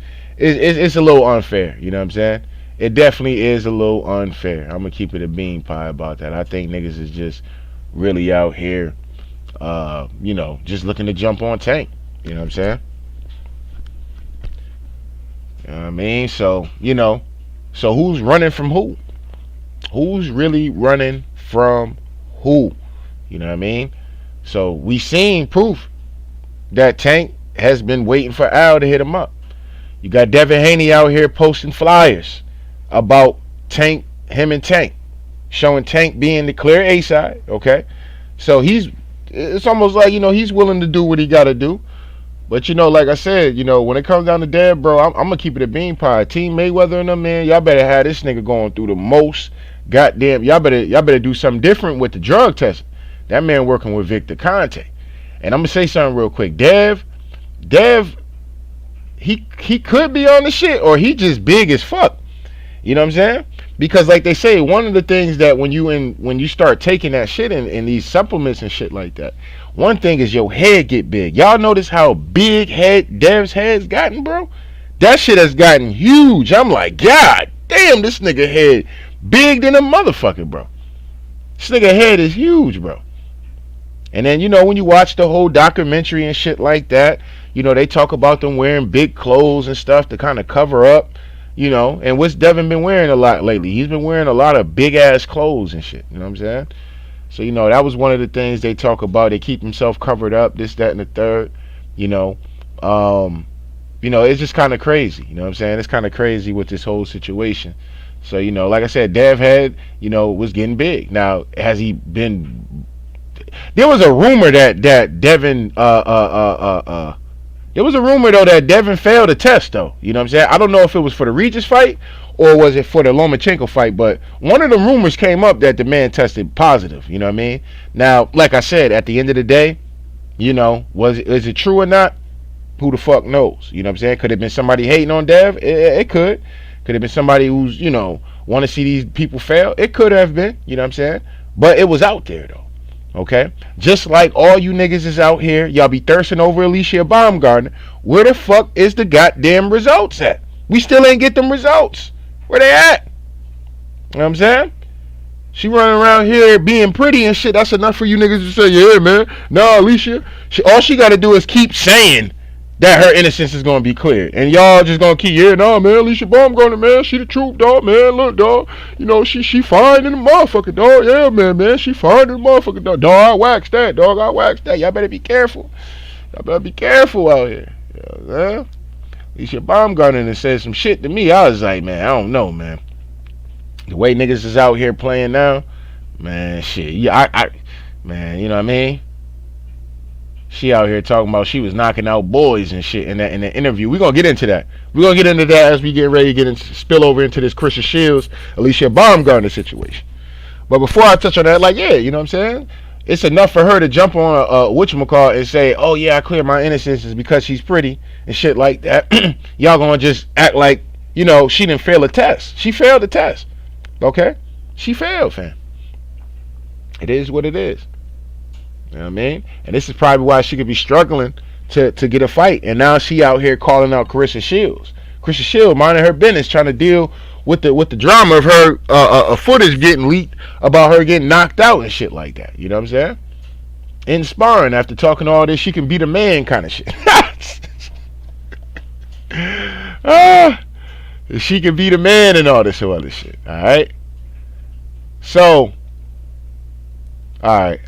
a little unfair. You know what I'm saying? It definitely is a little unfair. I'm going to keep it a bean pie about that. I think niggas is just really out here, you know, just looking to jump on Tank. You know what I'm saying? You know what I mean? So, you know, so who's running from who? Who's really running from who? You know what I mean? So we seen proof that Tank has been waiting for Al to hit him up. You got Devin Haney out here posting flyers about Tank, him and Tank, showing Tank being the clear A side, okay? So it's almost like, you know, he's willing to do what he got to do. But like I said, when it comes down to Dev, bro, I'm gonna keep it a bean pie. Team Mayweather and them, man, y'all better have this nigga going through the most. Goddamn, y'all better do something different with the drug testing. That man working with Victor Conte. And I'm gonna say something real quick. Dev, he could be on the shit, or he just big as fuck. You know what I'm saying? Because like they say, one of the things that when you start taking that shit in these supplements and shit like that, one thing is your head get big. Y'all notice how big Dev's head's gotten, bro? That shit has gotten huge. I'm like, God damn, this nigga head big than a motherfucker, bro. This nigga head is huge, bro. And then, when you watch the whole documentary and shit like that, they talk about them wearing big clothes and stuff to kind of cover up, and what's Devin been wearing a lot lately? He's been wearing a lot of big ass clothes and shit, you know what I'm saying? So, that was one of the things they talk about. They keep himself covered up, this, that, and the third, it's just kind of crazy, you know what I'm saying? It's kind of crazy with this whole situation. So, like I said, Dev head, was getting big. Now, has he been... There was a rumor that Devin there was a rumor though that Devin failed a test though. You know what I'm saying? I don't know if it was for the Regis fight or was it for the Lomachenko fight, but one of the rumors came up that the man tested positive. You know what I mean? Now, like I said, at the end of the day, is it true or not? Who the fuck knows? You know what I'm saying? Could have been somebody hating on Dev. It could. Could have been somebody who's want to see these people fail. It could have been. You know what I'm saying? But it was out there though. Okay, just like all you niggas is out here, y'all be thirsting over Alycia Baumgartner. Where the fuck is the goddamn results at? We still ain't get them results. Where they at? You know what I'm saying? She running around here being pretty and shit. That's enough for you niggas to say, yeah, man. Nah, Alycia. All she got to do is keep saying that her innocence is gonna be cleared, and y'all just gonna keep, yeah, nah, man, Alycia Baumgartner, man, she the truth, dog, man, look, dog, she fine in the motherfucker, dog, yeah, man, she fine in the motherfucker, dog, I waxed that, dog, I waxed that, y'all better be careful, out here, you know what I'm saying? Alycia Baumgartner said some shit to me. I was like, man, I don't know, man, the way niggas is out here playing now, man, shit, yeah, man, you know what I mean? She out here talking about she was knocking out boys and shit in the interview. We're going to get into that. We're going to get into that as we get ready to spill over into this Christian Shields, Alycia Baumgartner situation. But before I touch on that, like, yeah, you know what I'm saying? It's enough for her to jump on whatchamacallit and say, oh, yeah, I clear my innocence is because she's pretty and shit like that. Y'all going to just act like, she didn't fail a test. She failed the test. Okay? She failed, fam. It is what it is. You know what I mean? And this is probably why she could be struggling to get a fight. And now she out here calling out Claressa Shields. Claressa Shields minding her business, trying to deal with the drama of her footage getting leaked about her getting knocked out and shit like that. You know what I'm saying? Inspiring after talking all this, she can beat a man kind of shit. She can beat a man and all this other shit. Alright? So, Alright.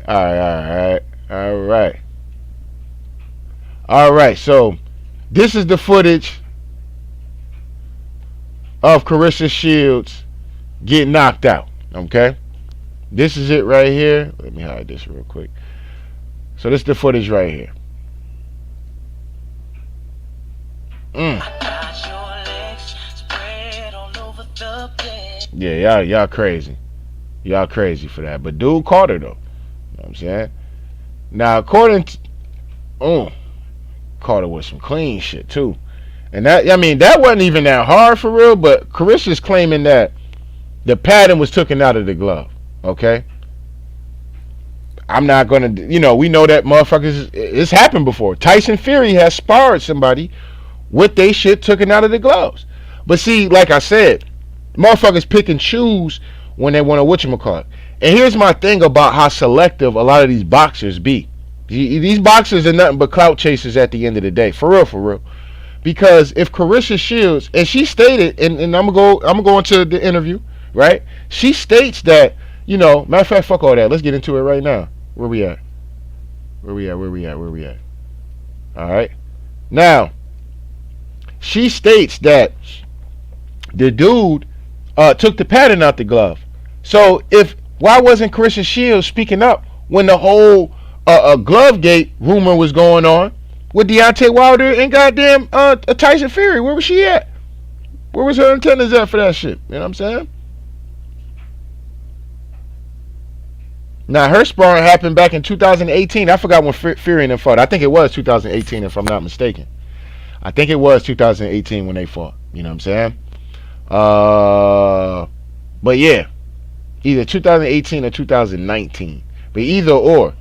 So this is the footage of Claressa Shields getting knocked out. Okay? This is it right here. Let me hide this real quick. So this is the footage right here. Yeah, y'all crazy. Y'all crazy for that. But dude caught her though. You know what I'm saying? Now according to caught her with some clean shit too. And that wasn't even that hard for real, but Claressa's claiming that the pattern was taken out of the glove. Okay? I'm not gonna, we know that motherfuckers, it's happened before. Tyson Fury has sparred somebody with they shit taken out of the gloves. But see, like I said, motherfuckers pick and choose when they want to whatchamacallit. And here's my thing about how selective a lot of these boxers be. These boxers are nothing but clout chasers at the end of the day. For real. Because if Claressa Shields, and she stated, and I'm gonna go into the interview, right? She states that, matter of fact, fuck all that. Let's get into it right now. Where we at? Alright. Now, she states that the dude took the pattern out the glove. So why wasn't Claressa Shields speaking up when the whole Glovegate rumor was going on? with Deontay Wilder and goddamn Tyson Fury. Where was she at? Where was her antennas at for that shit? You know what I'm saying? Now, her sparring happened back in 2018. I forgot when Fury and them fought. I think it was 2018, if I'm not mistaken. I think it was 2018 when they fought. You know what I'm saying? But yeah, either 2018 or 2019. But either or.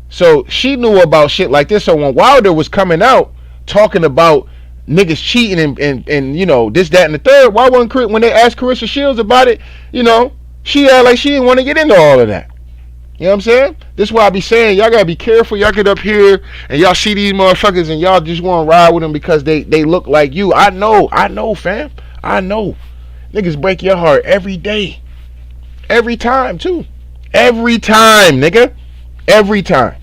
So she knew about shit like this. So when Wilder was coming out talking about niggas cheating and you know, this, that, and the third, why wasn't when they asked Claressa Shields about it, you know, she had like she didn't want to get into all of that. You know what I'm saying? This is why I be saying, y'all gotta be careful. Y'all get up here and y'all see these motherfuckers and y'all just want to ride with them because they look like you. I know, fam. I know. Niggas break your heart every day. Every time, too. Every time, nigga. Every time.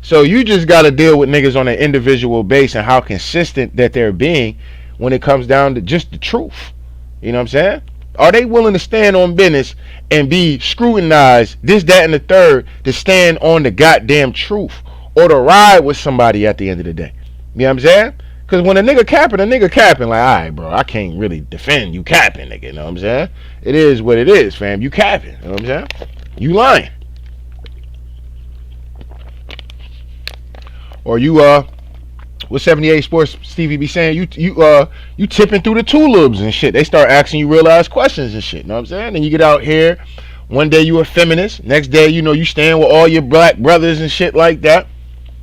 So you just gotta deal with niggas on an individual basis and how consistent that they're being when it comes down to just the truth. You know what I'm saying? Are they willing to stand on business and be scrutinized, this, that, and the third, to stand on the goddamn truth or to ride with somebody at the end of the day? You know what I'm saying? Because when a nigga capping, like, all right, bro, I can't really defend you capping, nigga. You know what I'm saying? It is what it is, fam. You capping. You know what I'm saying? You lying. Or you, what 78 Sports Stevie be saying, you tipping through the tulips and shit. They start asking you real-ass questions and shit. You know what I'm saying? And you get out here, one day you a feminist, next day, you know, you stand with all your black brothers and shit like that.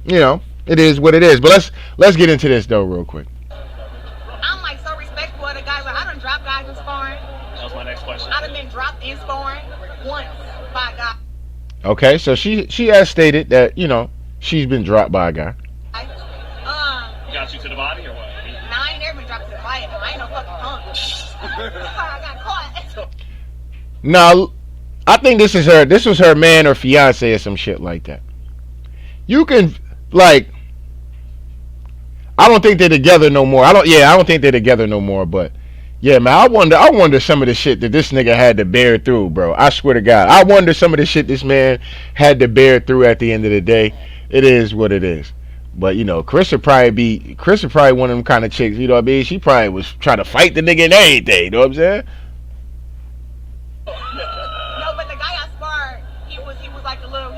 You know, it is what it is. But let's get into this, though, real quick. I'm, like, so respectful of the guys. Like, I done dropped guys in sparring. That was my next question. I done been dropped in sparring once by a guy. Okay, so she has stated that, you know, she's been dropped by a guy. Got you to the body or what? Nah, I ain't never been dropped to the body. I ain't no fucking punk. I got caught. Now, I think this was her man or fiance or some shit like that. You can, like, I don't think they're together no more. I don't think they're together no more, but yeah, man, I wonder some of the shit that this nigga had to bear through, bro. I swear to God. I wonder some of the shit this man had to bear through at the end of the day. It is what it is. But, you know, Claressa probably one of them kind of chicks, you know what I mean? She probably was trying to fight the nigga and everything, you know what I'm saying? No, but the guy I sparred, he was like a little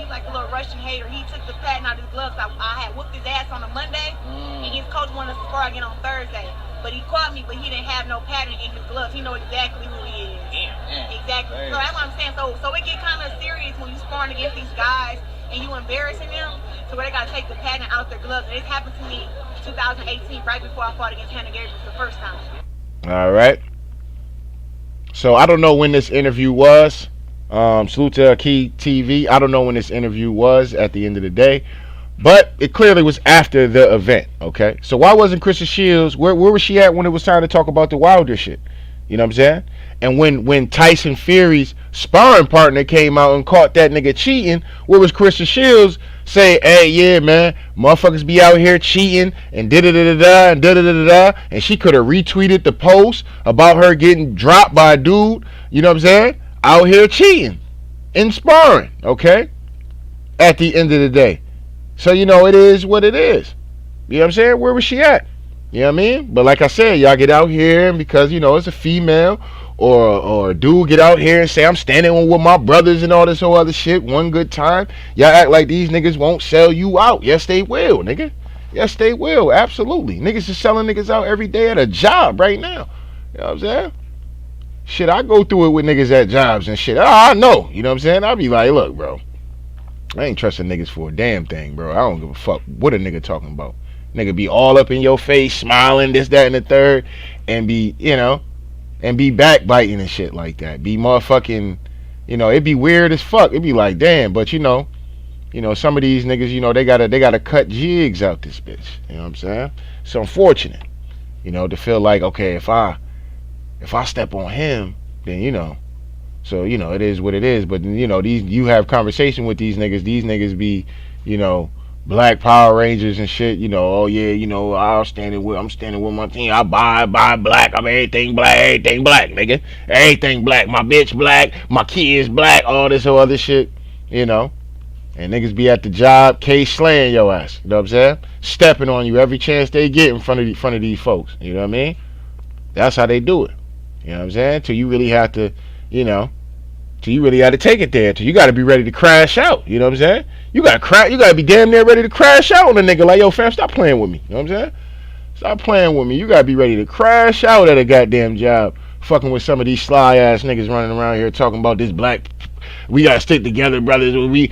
Russian hater. He took the patent out of his gloves. I had whooped his ass on a Monday, and his coach wanted to spar again on Thursday. But he caught me, but he didn't have no patent in his gloves. He know exactly who he is. Exactly. So that's what I'm saying. So it get kind of serious when you sparring against these guys and you embarrassing them. So where they gotta take the patent out of their gloves. And this happened to me 2018, right before I fought against Haney the first time. All right. So I don't know when this interview was. Salute to Key TV. I don't know when this interview was at the end of the day, but it clearly was after the event. Okay. So why wasn't Claressa Shields? Where was she at when it was time to talk about the Wilder shit? You know what I'm saying? And when Tyson Fury's sparring partner came out and caught that nigga cheating, where was Claressa Shields say, hey, yeah, man, motherfuckers be out here cheating and da-da-da-da-da and da-da-da-da-da, and she could have retweeted the post about her getting dropped by a dude, you know what I'm saying, out here cheating and sparring, okay, at the end of the day. So, you know, it is what it is. You know what I'm saying? Where was she at? You know what I mean? But like I said, y'all get out here and because, you know, it's a female or a dude get out here and say I'm standing with my brothers and all this whole other shit one good time. Y'all act like these niggas won't sell you out. Yes, they will, nigga. Yes, they will. Absolutely. Niggas is selling niggas out every day at a job right now. You know what I'm saying? Shit, I go through it with niggas at jobs and shit. I know. You know what I'm saying? I'll be like, look, bro, I ain't trusting niggas for a damn thing, bro. I don't give a fuck what a nigga talking about. Nigga be all up in your face, smiling, this, that, and the third, and be, you know, and be backbiting and shit like that. Be motherfucking, you know, it be weird as fuck. It be like, damn, but you know, some of these niggas, you know, they gotta cut jigs out this bitch. You know what I'm saying? It's unfortunate, you know, to feel like, okay, if I step on him, then, you know, so, you know, it is what it is. But, you know, you have conversation with these niggas be, you know, Black Power Rangers and shit, you know, oh yeah, you know, I'm standing with my team. I buy black. I'm everything black, nigga. Everything black. My bitch black, my kids black, all this whole other shit, you know. And niggas be at the job, slaying your ass. You know what I'm saying? Stepping on you every chance they get in front of these folks. You know what I mean? That's how they do it. You know what I'm saying? Till you really have to, till you really have to take it there. Till you got to be ready to crash out. You know what I'm saying? You got to be damn near ready to crash out on a nigga like, yo, fam, stop playing with me. You know what I'm saying? Stop playing with me. You got to be ready to crash out at a goddamn job. Fucking with some of these sly ass niggas running around here talking about this black. We gotta stick together, brothers. We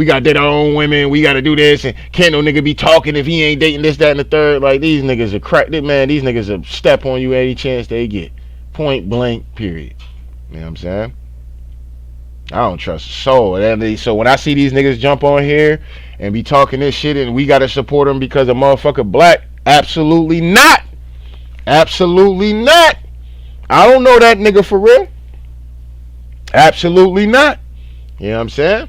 gotta date our own women. We gotta do this, and can't no nigga be talking if he ain't dating this, that, and the third. Like, these niggas are cracked, man. These niggas will step on you any chance they get. Point blank, period. You know what I'm saying? I don't trust a soul. So when I see these niggas jump on here and be talking this shit, and we gotta support them because a motherfucker black, absolutely not. Absolutely not. I don't know that nigga for real. Absolutely not. You know what I'm saying?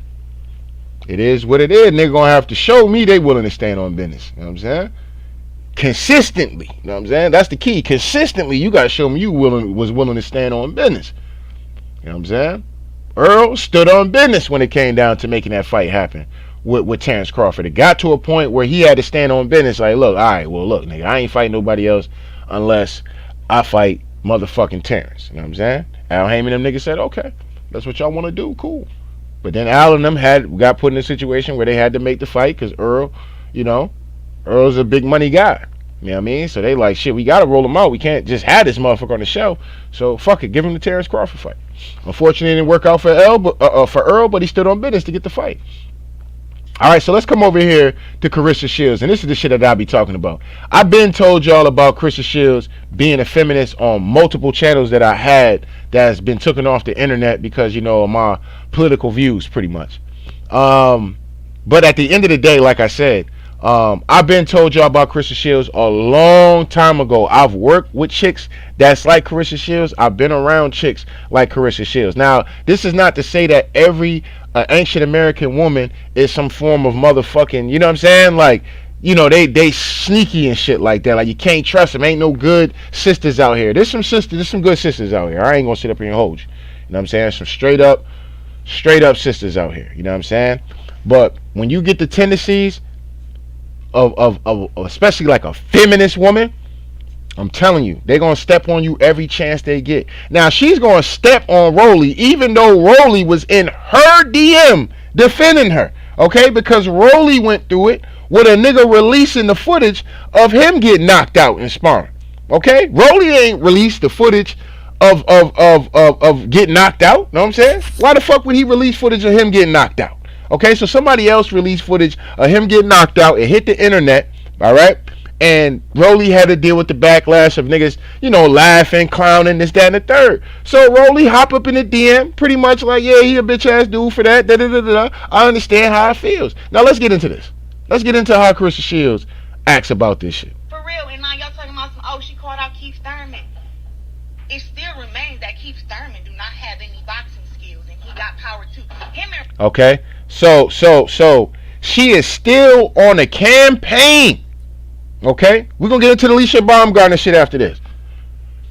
It is what it is. Nigga gonna have to show me they willing to stand on business. You know what I'm saying? Consistently. You know what I'm saying? That's the key. Consistently, you gotta show me you was willing to stand on business. You know what I'm saying? Earl stood on business when it came down to making that fight happen with Terrence Crawford. It got to a point where he had to stand on business. Like, look, all right, well, look, nigga, I ain't fighting nobody else unless I fight motherfucking Terrence. You know what I'm saying? Al Heyman and them niggas said, okay, that's what y'all want to do, cool. But then Al and them got put in a situation where they had to make the fight because Earl, Earl's a big money guy. You know what I mean? So they like, shit, we got to roll him out. We can't just have this motherfucker on the show. So fuck it, give him the Terrence Crawford fight. Unfortunately, it didn't work out for Earl, but he stood on business to get the fight. All right, so let's come over here to Claressa Shields, and this is the shit that I'll be talking about. I've been told y'all about Claressa Shields being a feminist on multiple channels that I had that has been taken off the internet because, of my political views, pretty much. But at the end of the day, like I said, I've been told y'all about Claressa Shields a long time ago. I've worked with chicks that's like Claressa Shields. I've been around chicks like Claressa Shields. Now, this is not to say that every ancient American woman is some form of motherfucking, you know what I'm saying? Like, they sneaky and shit like that. Like, you can't trust them. Ain't no good sisters out here. There's some good sisters out here. I ain't gonna sit up here and hold you. You know what I'm saying? Some straight up sisters out here. You know what I'm saying? But when you get the tendencies of especially like a feminist woman, I'm telling you, they're gonna step on you every chance they get. Now she's gonna step on Rolly, even though Rolly was in her DM defending her, okay? Because Rolly went through it with a nigga releasing the footage of him getting knocked out in sparring, okay? Rolly ain't released the footage of getting knocked out. Know what I'm saying? Why the fuck would he release footage of him getting knocked out? Okay, so somebody else released footage of him getting knocked out. It hit the internet, all right? And Rolly had to deal with the backlash of niggas, laughing, clowning, this, that, and the third. So Rolly hop up in the DM, pretty much like, yeah, he a bitch ass dude for that. I understand how it feels. Now let's get into this. Let's get into how Claressa Shields acts about this shit. For real, and now y'all talking about she called out Keith Thurman. It still remains that Keith Thurman do not have any boxing skills, and he got power too. Okay, so she is still on a campaign. Okay, we're gonna get into the Alycia Baumgartner shit after this.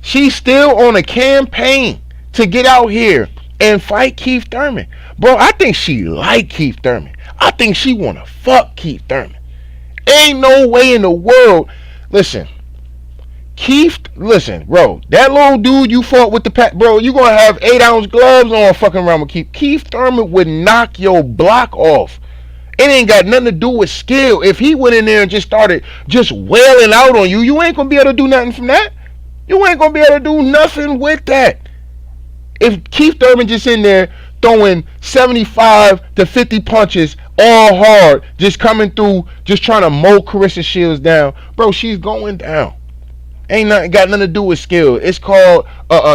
She's still on a campaign to get out here and fight Keith Thurman. Bro, I think she like Keith Thurman. I think she wanna fuck Keith Thurman. Ain't no way in the world. Listen, bro, that little dude you fought with bro, you gonna have 8-ounce gloves on fucking around with Keith. Keith Thurman would knock your block off. It ain't got nothing to do with skill. If he went in there and just started just wailing out on you, you ain't gonna be able to do nothing from that. You ain't gonna be able to do nothing with that. If Keith Thurman just in there throwing 75 to 50 punches all hard, just coming through, just trying to mow Claressa Shields down, bro, she's going down. Ain't nothing got nothing to do with skill. It's called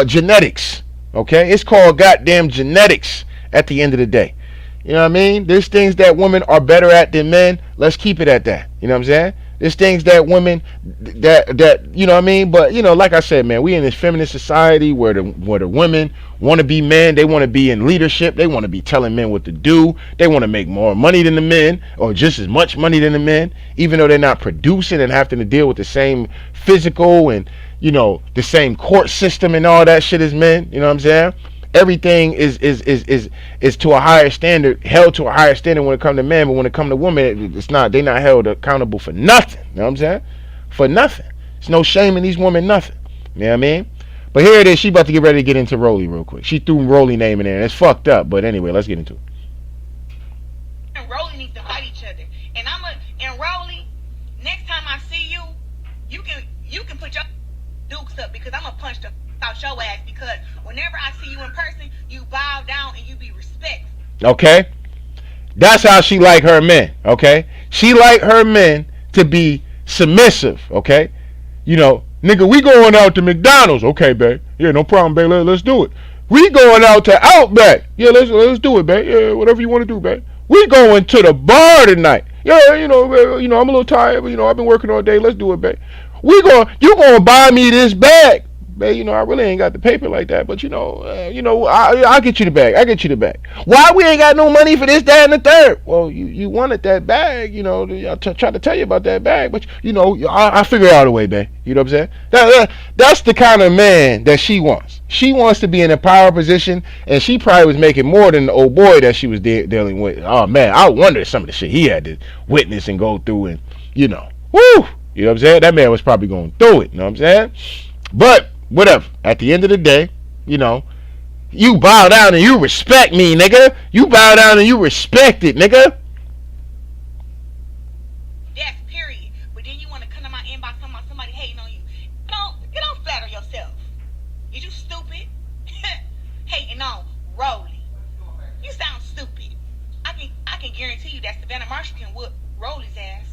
genetics. Okay? It's called goddamn genetics at the end of the day. You know what I mean? There's things that women are better at than men. Let's keep it at that. You know what I'm saying? There's things that women that you know what I mean? But like I said, man, we in this feminist society where the women want to be men, they want to be in leadership, they want to be telling men what to do, they want to make more money than the men, or just as much money than the men, even though they're not producing and having to deal with the same physical and the same court system and all that shit as men. You know what I'm saying? everything is to a higher standard, held to a higher standard when it comes to men, but when it comes to women, it's not. They're not held accountable for nothing. You know what I'm saying? For nothing. There's no shame in these women, nothing. You know what I mean? But here it is. She about to get ready to get into Rolly real quick. She threw Rolly name in there, and it's fucked up. But anyway, let's get into it. And Rolly needs to fight each other. And Rolly, next time I see you, you can put your dukes up because I'm gonna punch the out your ass because whenever I see you in person, you bow down and you be respectful. Okay? That's how she like her men, okay? She like her men to be submissive, okay? You know, nigga, we going out to McDonald's. Okay, babe. Yeah, no problem, babe. Let's do it. We going out to Outback. Yeah, let's do it, babe. Yeah, whatever you want to do, babe. We going to the bar tonight. Yeah, you know, I'm a little tired, but I've been working all day. Let's do it, babe. You gonna buy me this bag. Babe, I really ain't got the paper like that, but I'll get you the bag. I'll get you the bag. Why we ain't got no money for this, that, and the third? Well, you wanted that bag, I tried to tell you about that bag, but I figure out a way, babe. You know what I'm saying? That's the kind of man that she wants. She wants to be in a power position, and she probably was making more than the old boy that she was dealing with. Oh man, I wonder some of the shit he had to witness and go through, and woo, you know what I'm saying? That man was probably going through it. You know what I'm saying? But whatever. At the end of the day, you bow down and you respect me, nigga. You bow down and you respect it, nigga. That's period. But then you want to come to my inbox talking about somebody hating on you. You don't flatter yourself. Is you stupid? Hating on Rolly. You sound stupid. I can guarantee you that Savannah Marshall can whoop Rolly's ass.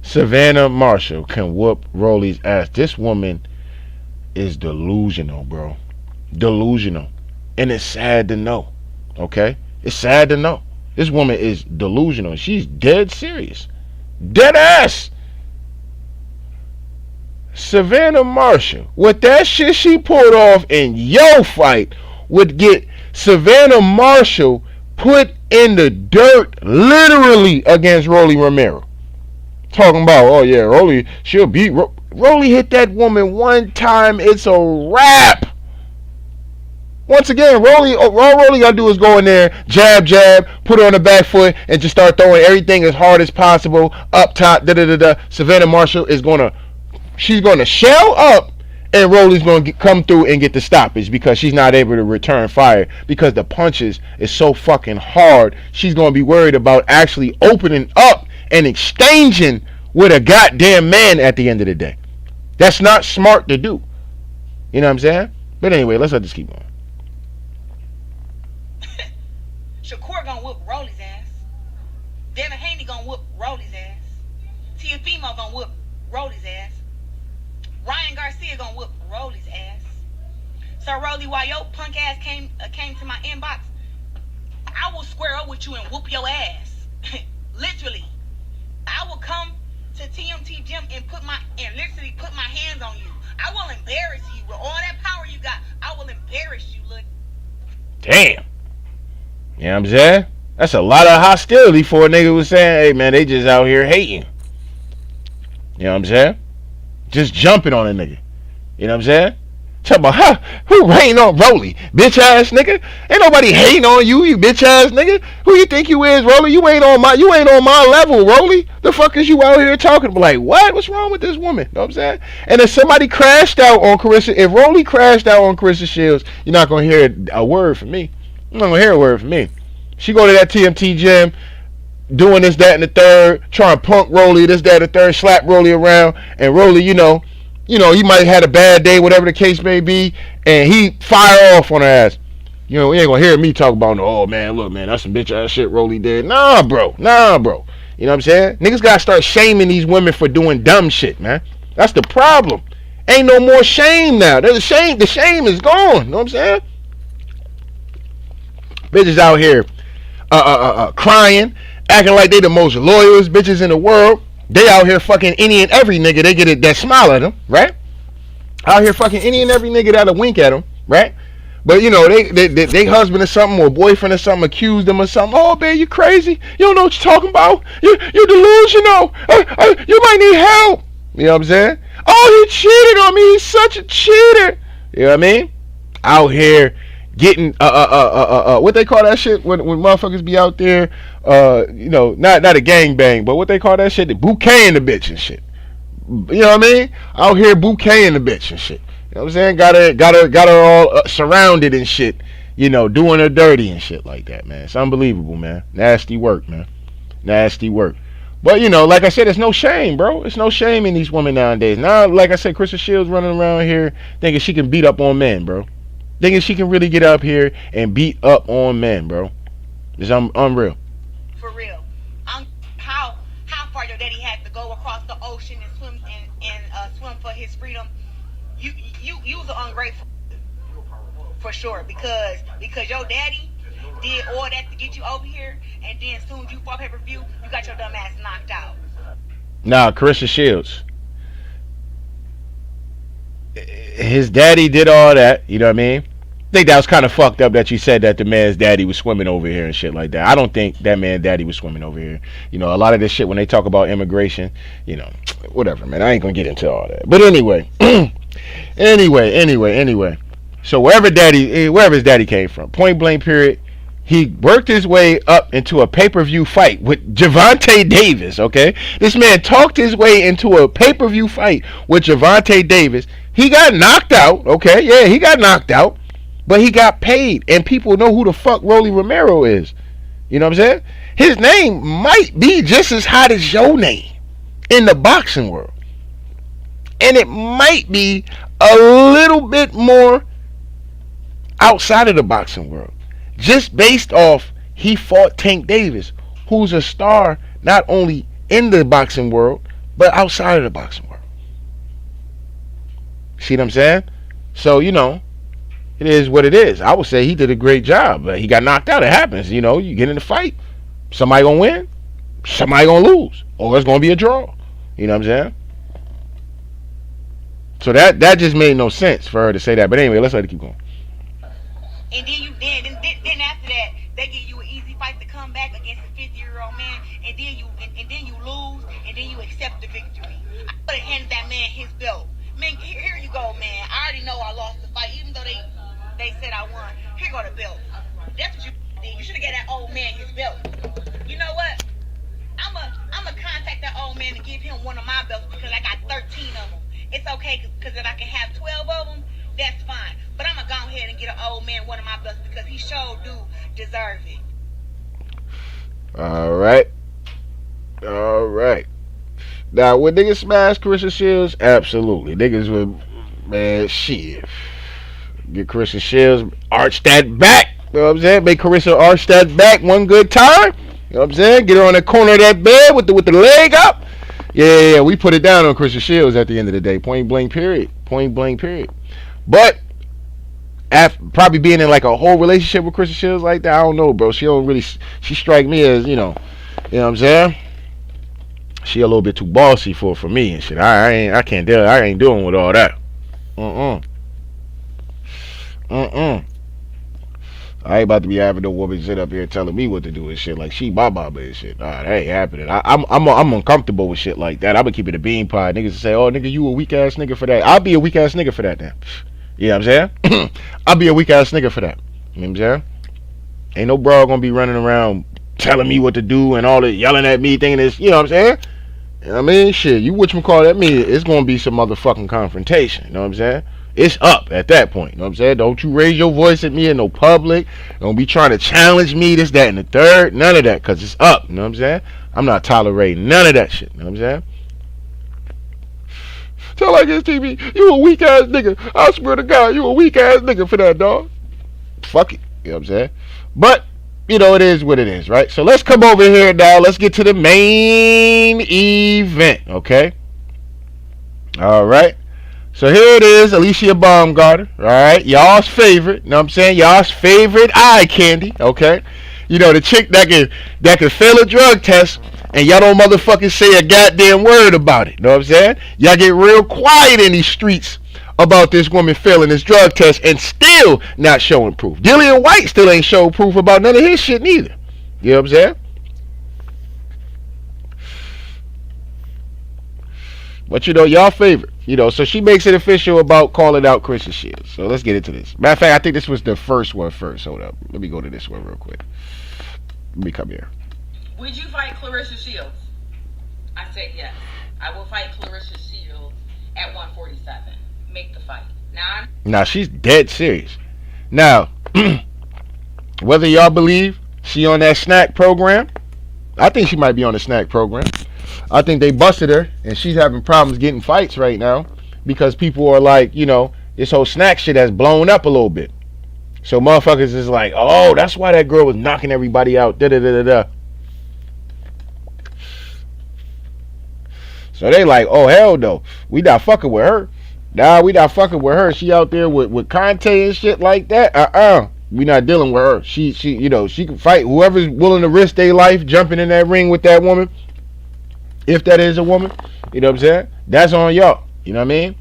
Savannah Marshall can whoop Rolly's ass. This woman is delusional, bro. Delusional. And it's sad to know. Okay? It's sad to know. This woman is delusional. She's dead serious. Dead ass. Savannah Marshall, with that shit she pulled off in your fight, would get Savannah Marshall put in the dirt literally against Rolly Romero. Talking about, oh yeah, Rolly, she'll beat Rolly hit that woman one time, it's a wrap. Once again, all Rolly gotta do is go in there, jab, put her on the back foot, and just start throwing everything as hard as possible, up top, Savannah Marshall she's gonna shell up, and Rolly's gonna come through and get the stoppage because she's not able to return fire because the punches is so fucking hard. She's gonna be worried about actually opening up and exchanging with a goddamn man at the end of the day. That's not smart to do. You know what I'm saying? But anyway, let's let this keep going. Shakur gonna whoop Rolly's ass. Devin Haney gonna whoop Rolly's ass. Tia Fimo gonna whoop Rolly's ass. Ryan Garcia gonna whoop Rolly's ass. So Rolly, while your punk ass came to my inbox, I will square up with you and whoop your ass. Literally. I will come to TMT Gym and literally put my hands on you. I will embarrass you with all that power you got. I will embarrass you, look. Damn. You know what I'm saying? That's a lot of hostility for a nigga who's saying, hey man, they just out here hating. You know what I'm saying? Just jumping on a nigga. You know what I'm saying? Talking about, who hating on Rolly? Bitch ass nigga. Ain't nobody hating on you, you bitch ass nigga. Who you think you is, Rolly? You ain't on my level, Rolly. The fuck is you out here talking about? Like, what? What's wrong with this woman? You know what I'm saying? And if somebody crashed out on if Rolly crashed out on Claressa Shields, you're not gonna hear a word from me. You're not gonna hear a word from me. She go to that TMT Gym, doing this, that, and the third, trying to punk Rolly, this, that, and the third, slap Rolly around, and Rolly, he might have had a bad day, whatever the case may be, and he fire off on her ass. We ain't gonna hear me talk about, oh man, look man, that's some bitch ass shit Rolly did. Nah, bro. You know what I'm saying? Niggas gotta start shaming these women for doing dumb shit, man. That's the problem. Ain't no more shame now. The shame is gone. You know what I'm saying? Bitches out here crying, acting like they the most loyalest bitches in the world. They out here fucking any and every nigga they get it that smile at them, right? Out here fucking any and every nigga that'll wink at them, right? But they husband or something or boyfriend or something accused them of something. Oh, babe, you crazy? You don't know what you're talking about. You delusional. You might need help. You know what I'm saying? Oh, he cheated on me. He's such a cheater. You know what I mean? out here getting what they call that shit when motherfuckers be out there, not a gang bang, but what they call that shit, the bouquet in the bitch and shit. You know what I mean? Out here bouquet in the bitch and shit. You know what I'm saying? Got her all surrounded and shit. Doing her dirty and shit like that, man. It's unbelievable, man. Nasty work, man. Nasty work. But, like I said, it's no shame, bro. It's no shame in these women nowadays. Now, like I said, Krista Shields running around here thinking she can beat up on men, bro. Thinking she can really get up here and beat up on men, bro. It's unreal. For real. How far your daddy had to go across the ocean and swim swim for his freedom. You was ungrateful for sure because your daddy did all that to get you over here, and then as soon as you fought pay-per-view, you got your dumb ass knocked out. Nah, Claressa Shields. His daddy did all that, you know what I mean? I think that was kind of fucked up that you said that the man's daddy was swimming over here and shit like that. I don't think that man's daddy was swimming over here. A lot of this shit when they talk about immigration, whatever, man. I ain't gonna get into all that. But anyway, anyway. So wherever his daddy came from, point blank period, he worked his way up into a pay-per-view fight with Gervonta Davis, okay? This man talked his way into a pay-per-view fight with Gervonta Davis. He got knocked out, okay? Yeah, he got knocked out. But he got paid, and people know who the fuck Rolly Romero is. You know what I'm saying? His name might be just as hot as your name in the boxing world. And it might be a little bit more outside of the boxing world. Just based off he fought Tank Davis, who's a star not only in the boxing world, but outside of the boxing world. See what I'm saying? So, it is what it is. I would say he did a great job, but he got knocked out. It happens. You get in a fight, somebody gonna win, somebody gonna lose, or it's gonna be a draw. You know what I'm saying? So that just made no sense for her to say that. But anyway, let's let it keep going. And then after that, they give you an easy fight to come back against a 50-year-old man, and then you lose, and then you accept the victory. I would have handed that man his belt. Man, here you go, man. I already know I lost the fight, even though they said I won. Here go the belt. That's what you did. You should have gave that old man his belt. You know what? I'ma contact that old man and give him one of my belts because I got 13 of them. It's okay because if I can have 12 of them, that's fine. But I'ma go ahead and get an old man one of my belts because he sure do deserve it. All right. Now, would niggas smash Claressa Shields? Absolutely. Niggas would, man, shit. Get Claressa Shields, arch that back. You know what I'm saying? Make Claressa arch that back one good time. You know what I'm saying? Get her on the corner of that bed with the leg up. Yeah, we put it down on Claressa Shields at the end of the day. Point blank period. But after probably being in like a whole relationship with Claressa Shields like that, I don't know, bro. She strike me as, you know what I'm saying? She a little bit too bossy for me and shit. I can't deal. I ain't doing with all that. I ain't about to be having no woman sit up here telling me what to do and shit like she my mama and shit. Nah, that ain't happening. I'm uncomfortable with shit like that. I'm gonna keep it a bean pie. Niggas say, oh nigga, you a weak ass nigga for that. I'll be a weak ass nigga for that then. You know what I'm saying? I'll be a weak ass nigga for that. You know what I'm saying? Ain't no bro gonna be running around telling me what to do and all that, yelling at me, thinking this, you know what I'm saying? You know what I mean? Shit, you whatchamacallit at me, it's gonna be some motherfucking confrontation. You know what I'm saying? It's up at that point. You know what I'm saying? Don't you raise your voice at me in no public. Don't be trying to challenge me, this, that, and the third. None of that, because it's up. You know what I'm saying? I'm not tolerating none of that shit. You know what I'm saying? Tell like this TV, you a weak ass nigga. I swear to God, you a weak ass nigga for that, dog. Fuck it. You know what I'm saying? But, you know, it is what it is, right? So let's come over here now. Let's get to the main event, okay? All right. So here it is, Alycia Baumgartner, all right? Y'all's favorite, you know what I'm saying? Y'all's favorite eye candy, okay? You know, the chick that can fail a drug test and y'all don't motherfucking say a goddamn word about it, you know what I'm saying? Y'all get real quiet in these streets about this woman failing this drug test and still not showing proof. Dillian White still ain't showed proof about none of his shit neither. You know what I'm saying? But you know, y'all favorite. You know, so she makes it official about calling out Claressa Shields. So let's get into this. Matter of fact, I think this was the first one first. Hold up. Let me go to this one real quick. Let me come here. Would you fight Claressa Shields? I said yes. I will fight Claressa Shields at 147. Make the fight. Now she's dead serious. Now, whether y'all believe she on that snack program, I think she might be on the snack program. I think they busted her, and she's having problems getting fights right now because people are like, you know, this whole snack shit has blown up a little bit. So motherfuckers is like, oh, that's why that girl was knocking everybody out. Da da da da da. So they like, oh hell no, we not fucking with her. Nah, we not fucking with her. She out there with Conte and shit like that. We not dealing with her. She, you know, she can fight whoever's willing to risk their life jumping in that ring with that woman. If that is a woman, you know what I'm saying? That's on y'all. You know what I mean?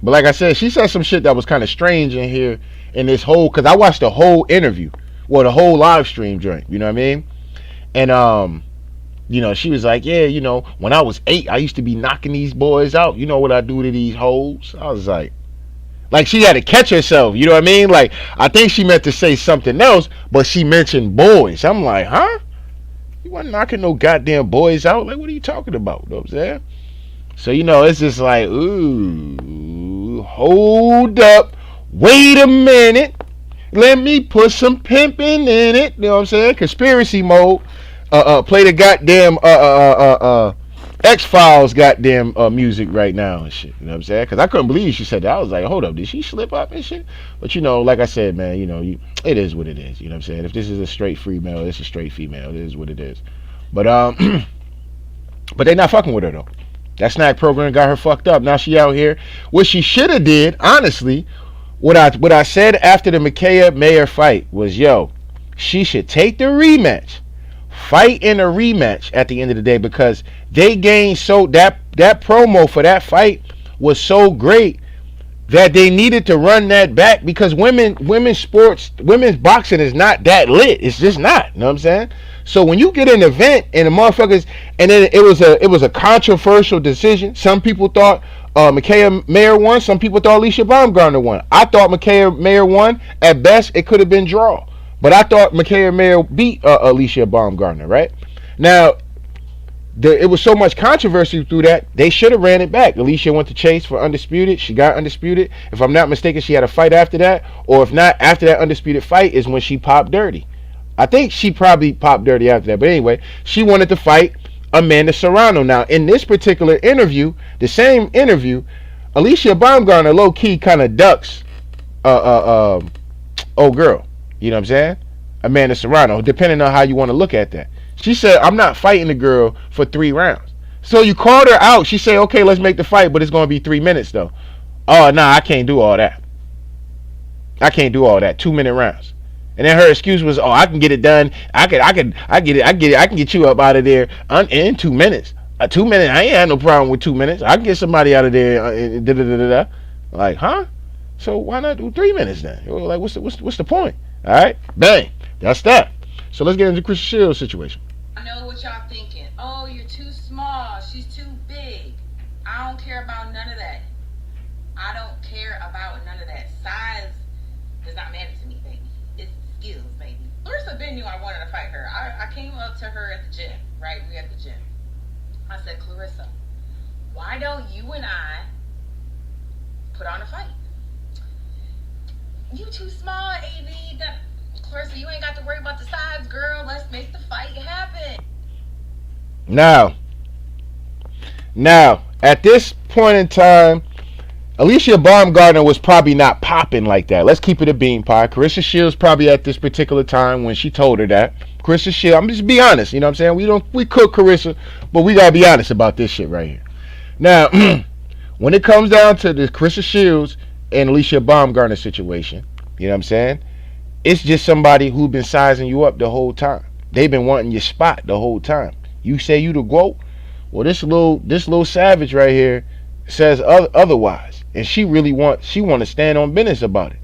But like I said, she said some shit that was kind of strange in here in this whole, because I watched the whole interview, well, the whole live stream joint. You know what I mean? And you know, she was like, yeah, you know, when I was 8, I used to be knocking these boys out. You know what I do to these hoes? I was like she had to catch herself. You know what I mean? Like, I think she meant to say something else, but she mentioned boys. I'm like, huh? You wasn't knocking no goddamn boys out. Like, what are you talking about? You know what I'm saying? So, you know, it's just like, ooh, hold up. Wait a minute. Let me put some pimping in it. You know what I'm saying? Conspiracy mode. Play the goddamn X-Files goddamn music right now and shit. You know what I'm saying? Because I couldn't believe she said that. I was like, hold up, did she slip up and shit? But you know, like I said, man, you know, it is what it is. You know what I'm saying? If this is a straight female, it's a straight female. It is what it is. But but they not fucking with her though. That snack program got her fucked up. Now she out here. What she should have did, honestly, what I said after the Micaiah Mayer fight was, yo, she should take the rematch. Fight in a rematch at the end of the day, because they gained so that promo for that fight was so great that they needed to run that back, because women's boxing is not that lit. It's just not. You know what I'm saying? So when you get an event and the motherfuckers, and then it was a controversial decision. Some people thought Micaiah Mayer won. Some people thought Alycia Baumgartner won. I thought Micaiah Mayer won. At best, it could have been draw. But I thought Micaiah Mayer beat Alycia Baumgartner, right? Now, it was so much controversy through that, they should have ran it back. Alycia went to Chase for Undisputed. She got Undisputed. If I'm not mistaken, she had a fight after that. Or if not, after that Undisputed fight is when she popped Dirty. I think she probably popped Dirty after that. But anyway, she wanted to fight Amanda Serrano. Now, in this particular interview, the same interview, Alycia Baumgartner low-key kind of ducks old girl. You know what I'm saying? Amanda Serrano, depending on how you want to look at that. She said, I'm not fighting the girl for 3 rounds. So you called her out. She said, okay, let's make the fight, but it's going to be 3 minutes, though. Oh, nah, I can't do all that. I can't do all that. 2-minute rounds. And then her excuse was, oh, I can get it done. I can get you up out of there in 2 minutes. 2 minutes, I ain't had no problem with 2 minutes. I can get somebody out of there. Like, huh? So why not do 3 minutes then? Like, what's the point? All right, bang. That's that. So let's get into Claressa Shields' situation. I know what y'all thinking. Oh, you're too small. She's too big. I don't care about none of that. I don't care about none of that. Size does not matter to me, baby. It's skills, baby. Claressa Ben knew I wanted to fight her. I came up to her at the gym, right? We at the gym. I said, Claressa, why don't you and I put on a fight? You too small, AV. Claressa, you ain't got to worry about the size, girl. Let's make the fight happen. Now, at this point in time, Alycia Baumgartner was probably not popping like that. Let's keep it a bean pie. Claressa Shields probably at this particular time when she told her that. Claressa Shields, I'm just be honest, you know what I'm saying? We cook Claressa, but we gotta be honest about this shit right here. Now, when it comes down to the Claressa Shields and Alycia Baumgartner situation, you know what I'm saying? It's just somebody who's been sizing you up the whole time. They've been wanting your spot the whole time. You say you the GOAT. Well, this little savage right here says otherwise, and she want to stand on business about it.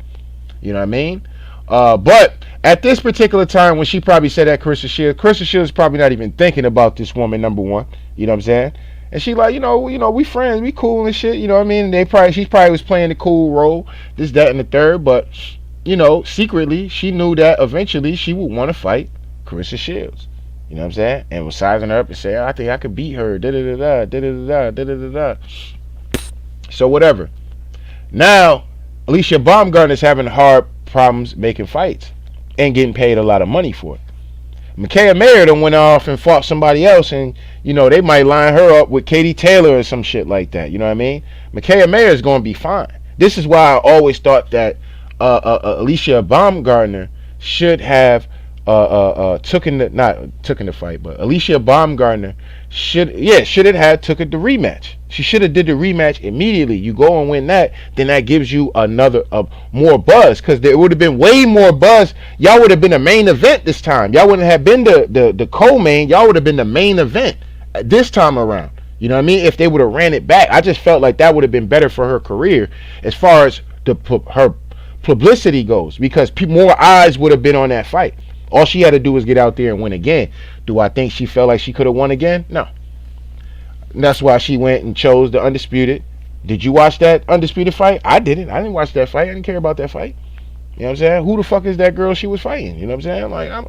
You know what I mean? But at this particular time, when she probably said that Claressa Shields is probably not even thinking about this woman. Number one, you know what I'm saying? And she like, we friends, we cool and shit. You know what I mean? She probably was playing the cool role, this, that, and the third. But secretly, she knew that eventually she would want to fight Claressa Shields. You know what I'm saying? And was sizing her up and saying, I think I could beat her. Da da da da da da da da da da. So whatever. Now, Alycia Baumgartner's having hard problems making fights and getting paid a lot of money for it. Micaiah Mayer done went off and fought somebody else, and they might line her up with Katie Taylor or some shit like that. You know what I mean? Micaiah Mayer is going to be fine. This is why I always thought that Alycia Baumgartner should have not taken the fight, but Alycia Baumgartner should have had took the rematch. She should have did the rematch immediately. You go and win that, then that gives you another more buzz, because there would have been way more buzz. Y'all would have been the main event this time. Y'all wouldn't have been the co-main. Y'all would have been the main event this time around. You know what I mean? If they would have ran it back, I just felt like that would have been better for her career as far as her publicity goes, because more eyes would have been on that fight. All she had to do was get out there and win again. Do I think she felt like she could have won again? No. And that's why she went and chose the Undisputed. Did you watch that Undisputed fight? I didn't. I didn't watch that fight. I didn't care about that fight. You know what I'm saying? Who the fuck is that girl she was fighting? You know what I'm saying? Like, I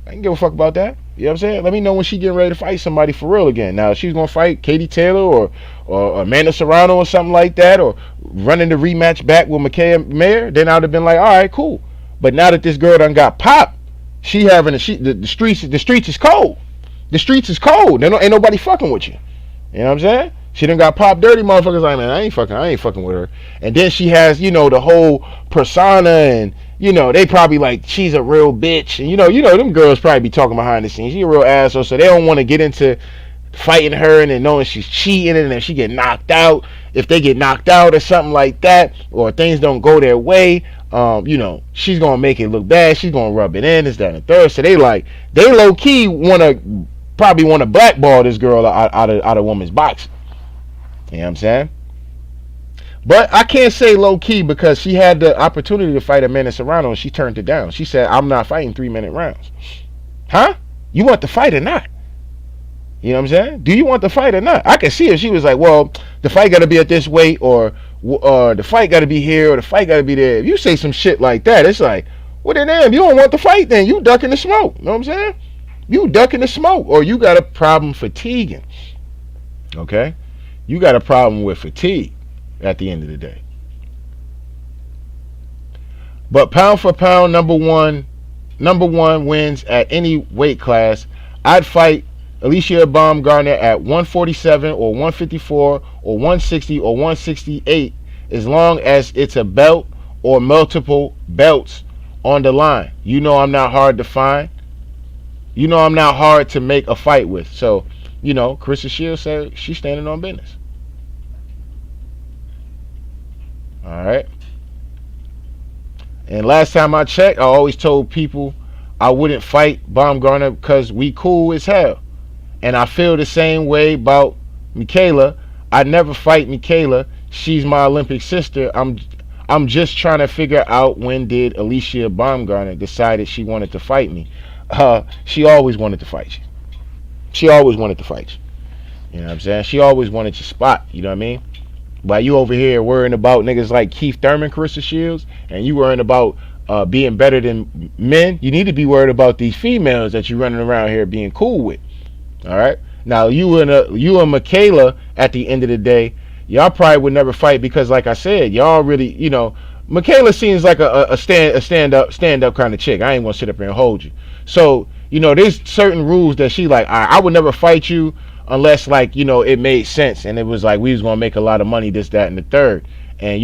didn't give a fuck about that. You know what I'm saying? Let me know when she getting ready to fight somebody for real again. Now, if she's going to fight Katie Taylor or Amanda Serrano or something like that, or running the rematch back with Micaiah Mayer, then I would have been like, all right, cool. But now that this girl done got popped, she having the streets is cold. The streets is cold. Ain't nobody fucking with you. You know what I'm saying? She done got popped dirty. Motherfuckers like, man, I ain't fucking with her. And then she has, the whole persona, and they probably like, she's a real bitch. And them girls probably be talking behind the scenes. She a real asshole, so they don't want to get into fighting her and then knowing she's cheating, and if she get knocked out, if they get knocked out or something like that, or things don't go their way, she's gonna make it look bad. She's gonna rub it in, this, that, and the third. So they low key probably want to blackball this girl out of women's boxing. You know what I'm saying? But I can't say low key, because she had the opportunity to fight Amanda Serrano and she turned it down. She said, I'm not fighting 3-minute rounds. Huh? You want the fight or not? You know what I'm saying? Do you want the fight or not? I can see if she was like, well, the fight got to be at this weight, or the fight got to be here, or the fight got to be there. If you say some shit like that, it's like, well, then damn, you don't want the fight, then you ducking the smoke. You know what I'm saying? You ducking the smoke, or you got a problem fatiguing. Okay? You got a problem with fatigue at the end of the day. But pound for pound, number one wins at any weight class. I'd fight Alycia Baumgartner at 147 or 154 or 160 or 168, as long as it's a belt or multiple belts on the line. I'm not hard to find. I'm not hard to make a fight with. So, Claressa Shields said she's standing on business. All right. And last time I checked, I always told people I wouldn't fight Baumgartner because we cool as hell. And I feel the same way about Michaela. I'd never fight Michaela. She's my Olympic sister. I'm just trying to figure out, when did Alycia Baumgartner decided she wanted to fight me? She always wanted to fight you. She always wanted to fight you. You know what I'm saying? She always wanted your spot. You know what I mean? While you over here worrying about niggas like Keith Thurman, Claressa Shields, and you worrying about being better than men, you need to be worried about these females that you running around here being cool with. All right. Now you and Michaela, at the end of the day, y'all probably would never fight, because, like I said, y'all really, Michaela seems like a stand up kind of chick. I ain't gonna sit up here and hold you. So there's certain rules that she like. I would never fight you unless, like, it made sense, and it was like we was gonna make a lot of money, this, that, and the third, and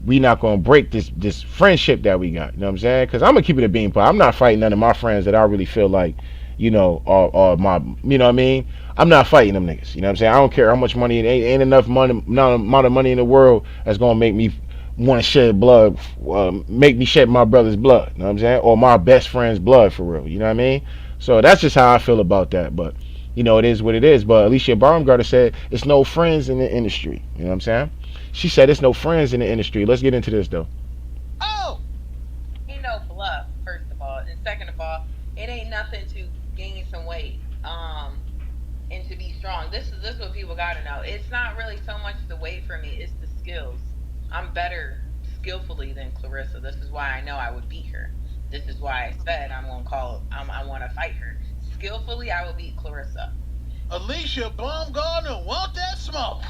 we not gonna break this friendship that we got. You know what I'm saying? Because I'm gonna keep it a bean pot. I'm not fighting none of my friends that I really feel like, or my, you know what I mean? I'm not fighting them niggas. You know what I'm saying? I don't care how much money, it ain't enough money, not amount of money in the world that's gonna make me want to shed blood, make me shed my brother's blood. You know what I'm saying? Or my best friend's blood, for real. You know what I mean? So that's just how I feel about that. But it is what it is. But Alycia Baumgartner said it's no friends in the industry. You know what I'm saying? She said it's no friends in the industry. Let's get into this though. Oh, bluff. First of all, and second of all, it ain't nothing to gain some weight, and to be strong. This is what people gotta know. It's not really so much the weight for me, it's the skills. I'm better skillfully than Claressa. This is why I know I would beat her. This is why I said I want to fight her. Skillfully, I will beat Claressa. Alycia Baumgartner want that smoke.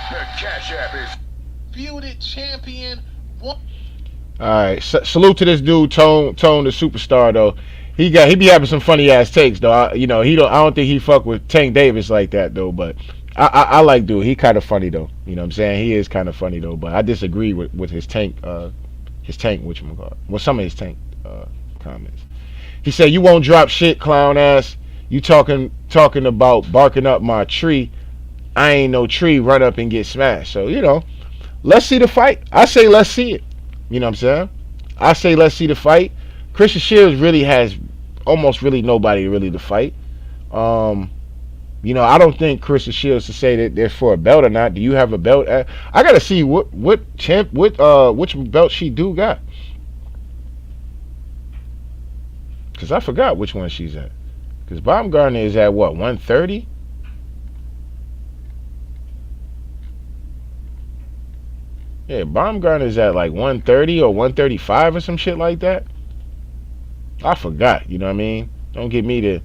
The Cash App is Feuded champion. All right, salute to this dude, Tone the superstar though. He be having some funny ass takes though. I don't think he fuck with Tank Davis like that though. But I like dude. He kind of funny though. You know what I'm saying? He is kind of funny though. But I disagree with his Tank whatchamacallit. Well, some of his Tank comments. He said, "You won't drop shit, clown ass. You talking about barking up my tree. I ain't no tree. Run up and get smashed." So let's see the fight. I say let's see it. You know what I'm saying? I say let's see the fight. Christian Shields really has almost really nobody really to fight. I don't think Christian Shields to say that they're for a belt or not. Do you have a belt? I gotta see which belt she do got. Cause I forgot which one she's at. Cause Baumgartner is at what, 130? Yeah, Baumgartner's at like 130 or 135 or some shit like that. I forgot, you know what I mean? Don't get me to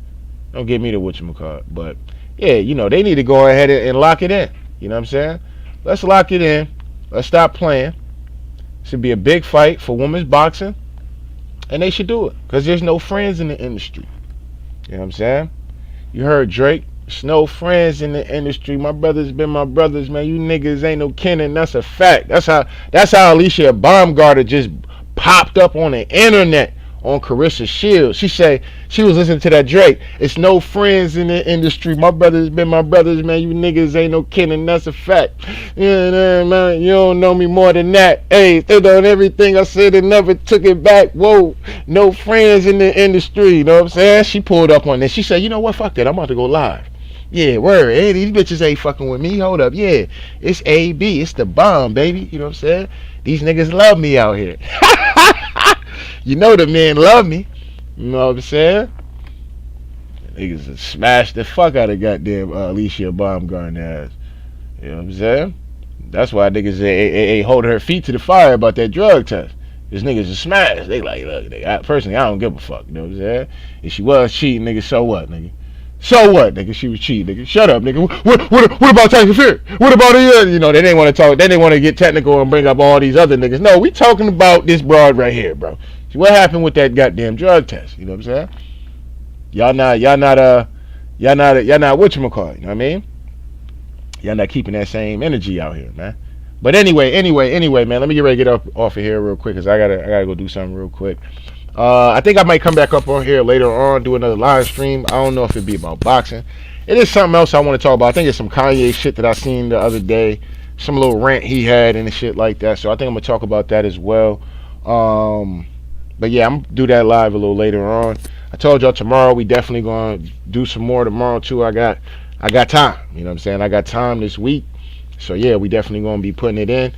whatchamacallit. But yeah, they need to go ahead and lock it in. You know what I'm saying? Let's lock it in. Let's stop playing. Should be a big fight for women's boxing. And they should do it. Because there's no friends in the industry. You know what I'm saying? You heard Drake. There's no friends in the industry. My brothers been my brothers, man. You niggas ain't no kin, and that's a fact. That's how Alycia Baumgartner just popped up on the internet on Claressa Shields. She say she was listening to that Drake. It's no friends in the industry. My brothers been my brothers, man. You niggas ain't no kin, and that's a fact. Yeah, man, you don't know me more than that. Hey, stood on everything I said and never took it back. Whoa, no friends in the industry. You know what I'm saying? She pulled up on this. She said, you know what? Fuck that. I'm about to go live. Yeah, word. Hey, these bitches ain't fucking with me. Hold up. Yeah, it's AB. It's the bomb, baby. You know what I'm saying? These niggas love me out here. You know the men love me. You know what I'm saying? Niggas smashed the fuck out of goddamn Alycia Baumgartner ass. You know what I'm saying? That's why niggas ain't holding her feet to the fire about that drug test. These niggas are smashed. They like, look, personally, I don't give a fuck. You know what I'm saying? If she was cheating, nigga, so what, nigga? So what, nigga? She was cheating, nigga. Shut up, nigga. What about Tyson Fury? What about the they didn't want to talk. They didn't want to get technical and bring up all these other niggas. No, we talking about this broad right here, bro. See what happened with that goddamn drug test? You know what I'm saying? Y'all not whatchamacallit, you know what I mean? Y'all not keeping that same energy out here, man. But anyway, man, let me get ready to get off of here real quick, because I gotta go do something real quick. I think I might come back up on here later on, do another live stream. I don't know if it'd be about boxing. It is something else I want to talk about. I think it's some Kanye shit that I seen the other day, some little rant he had and shit like that. So I think I'm gonna talk about that as well. But yeah, I'm gonna do that live a little later on. I told y'all tomorrow we definitely gonna do some more tomorrow too. I got time. You know what I'm saying? I got time this week. So yeah, we definitely gonna be putting it in.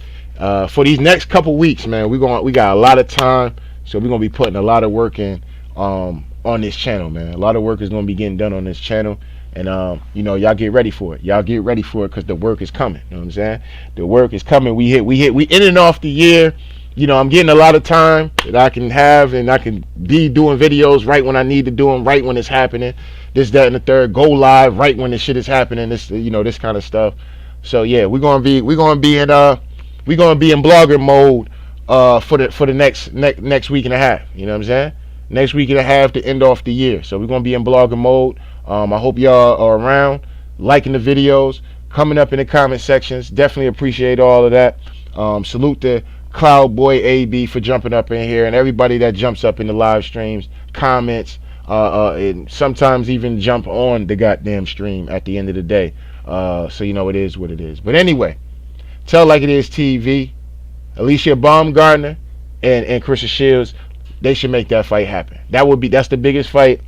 For these next couple weeks, man, we got a lot of time. So we're gonna be putting a lot of work in on this channel, man. A lot of work is gonna be getting done on this channel. And y'all get ready for it. Y'all get ready for it, because the work is coming. You know what I'm saying? The work is coming. We in and off the year. I'm getting a lot of time that I can have, and I can be doing videos right when I need to do them, right when it's happening. This, that, and the third. Go live right when this shit is happening. This, this kind of stuff. So yeah, we're gonna be in blogger mode for the next week and a half. You know what I'm saying? Next week and a half to end off the year. So we're gonna be in blogger mode. I hope y'all are around, liking the videos, coming up in the comment sections. Definitely appreciate all of that. Salute to Cloud Boy AB for jumping up in here, and everybody that jumps up in the live streams, comments, and sometimes even jump on the goddamn stream at the end of the day. So it is what it is. But anyway, Tell Like It Is TV, Alycia Baumgartner and Claressa Shields, they should make that fight happen. That's the biggest fight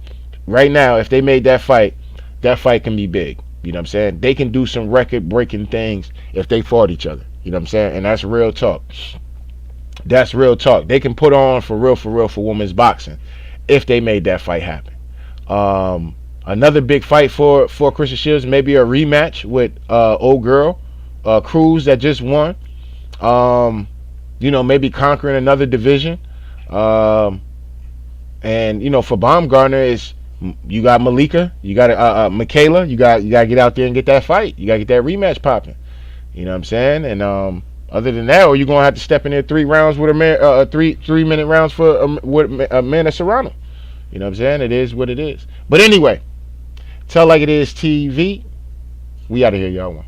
right now. If they made that fight can be big. You know what I'm saying? They can do some record-breaking things if they fought each other. You know what I'm saying? And that's real talk. That's real talk. They can put on for real for women's boxing. if they made that fight happen. Another big fight for Christian Shields, maybe a rematch with old girl Cruz that just won. Maybe conquering another division. And for Baumgartner, is you got Malika, you got Michaela, you got to get out there and get that fight. You got to get that rematch popping. You know what I'm saying? And other than that, or you're gonna have to step in there 3 rounds with a man, 3-minute rounds for with a man at Serrano. You know what I'm saying? It is what it is. But anyway, Tell Like It Is TV. We out of here, y'all.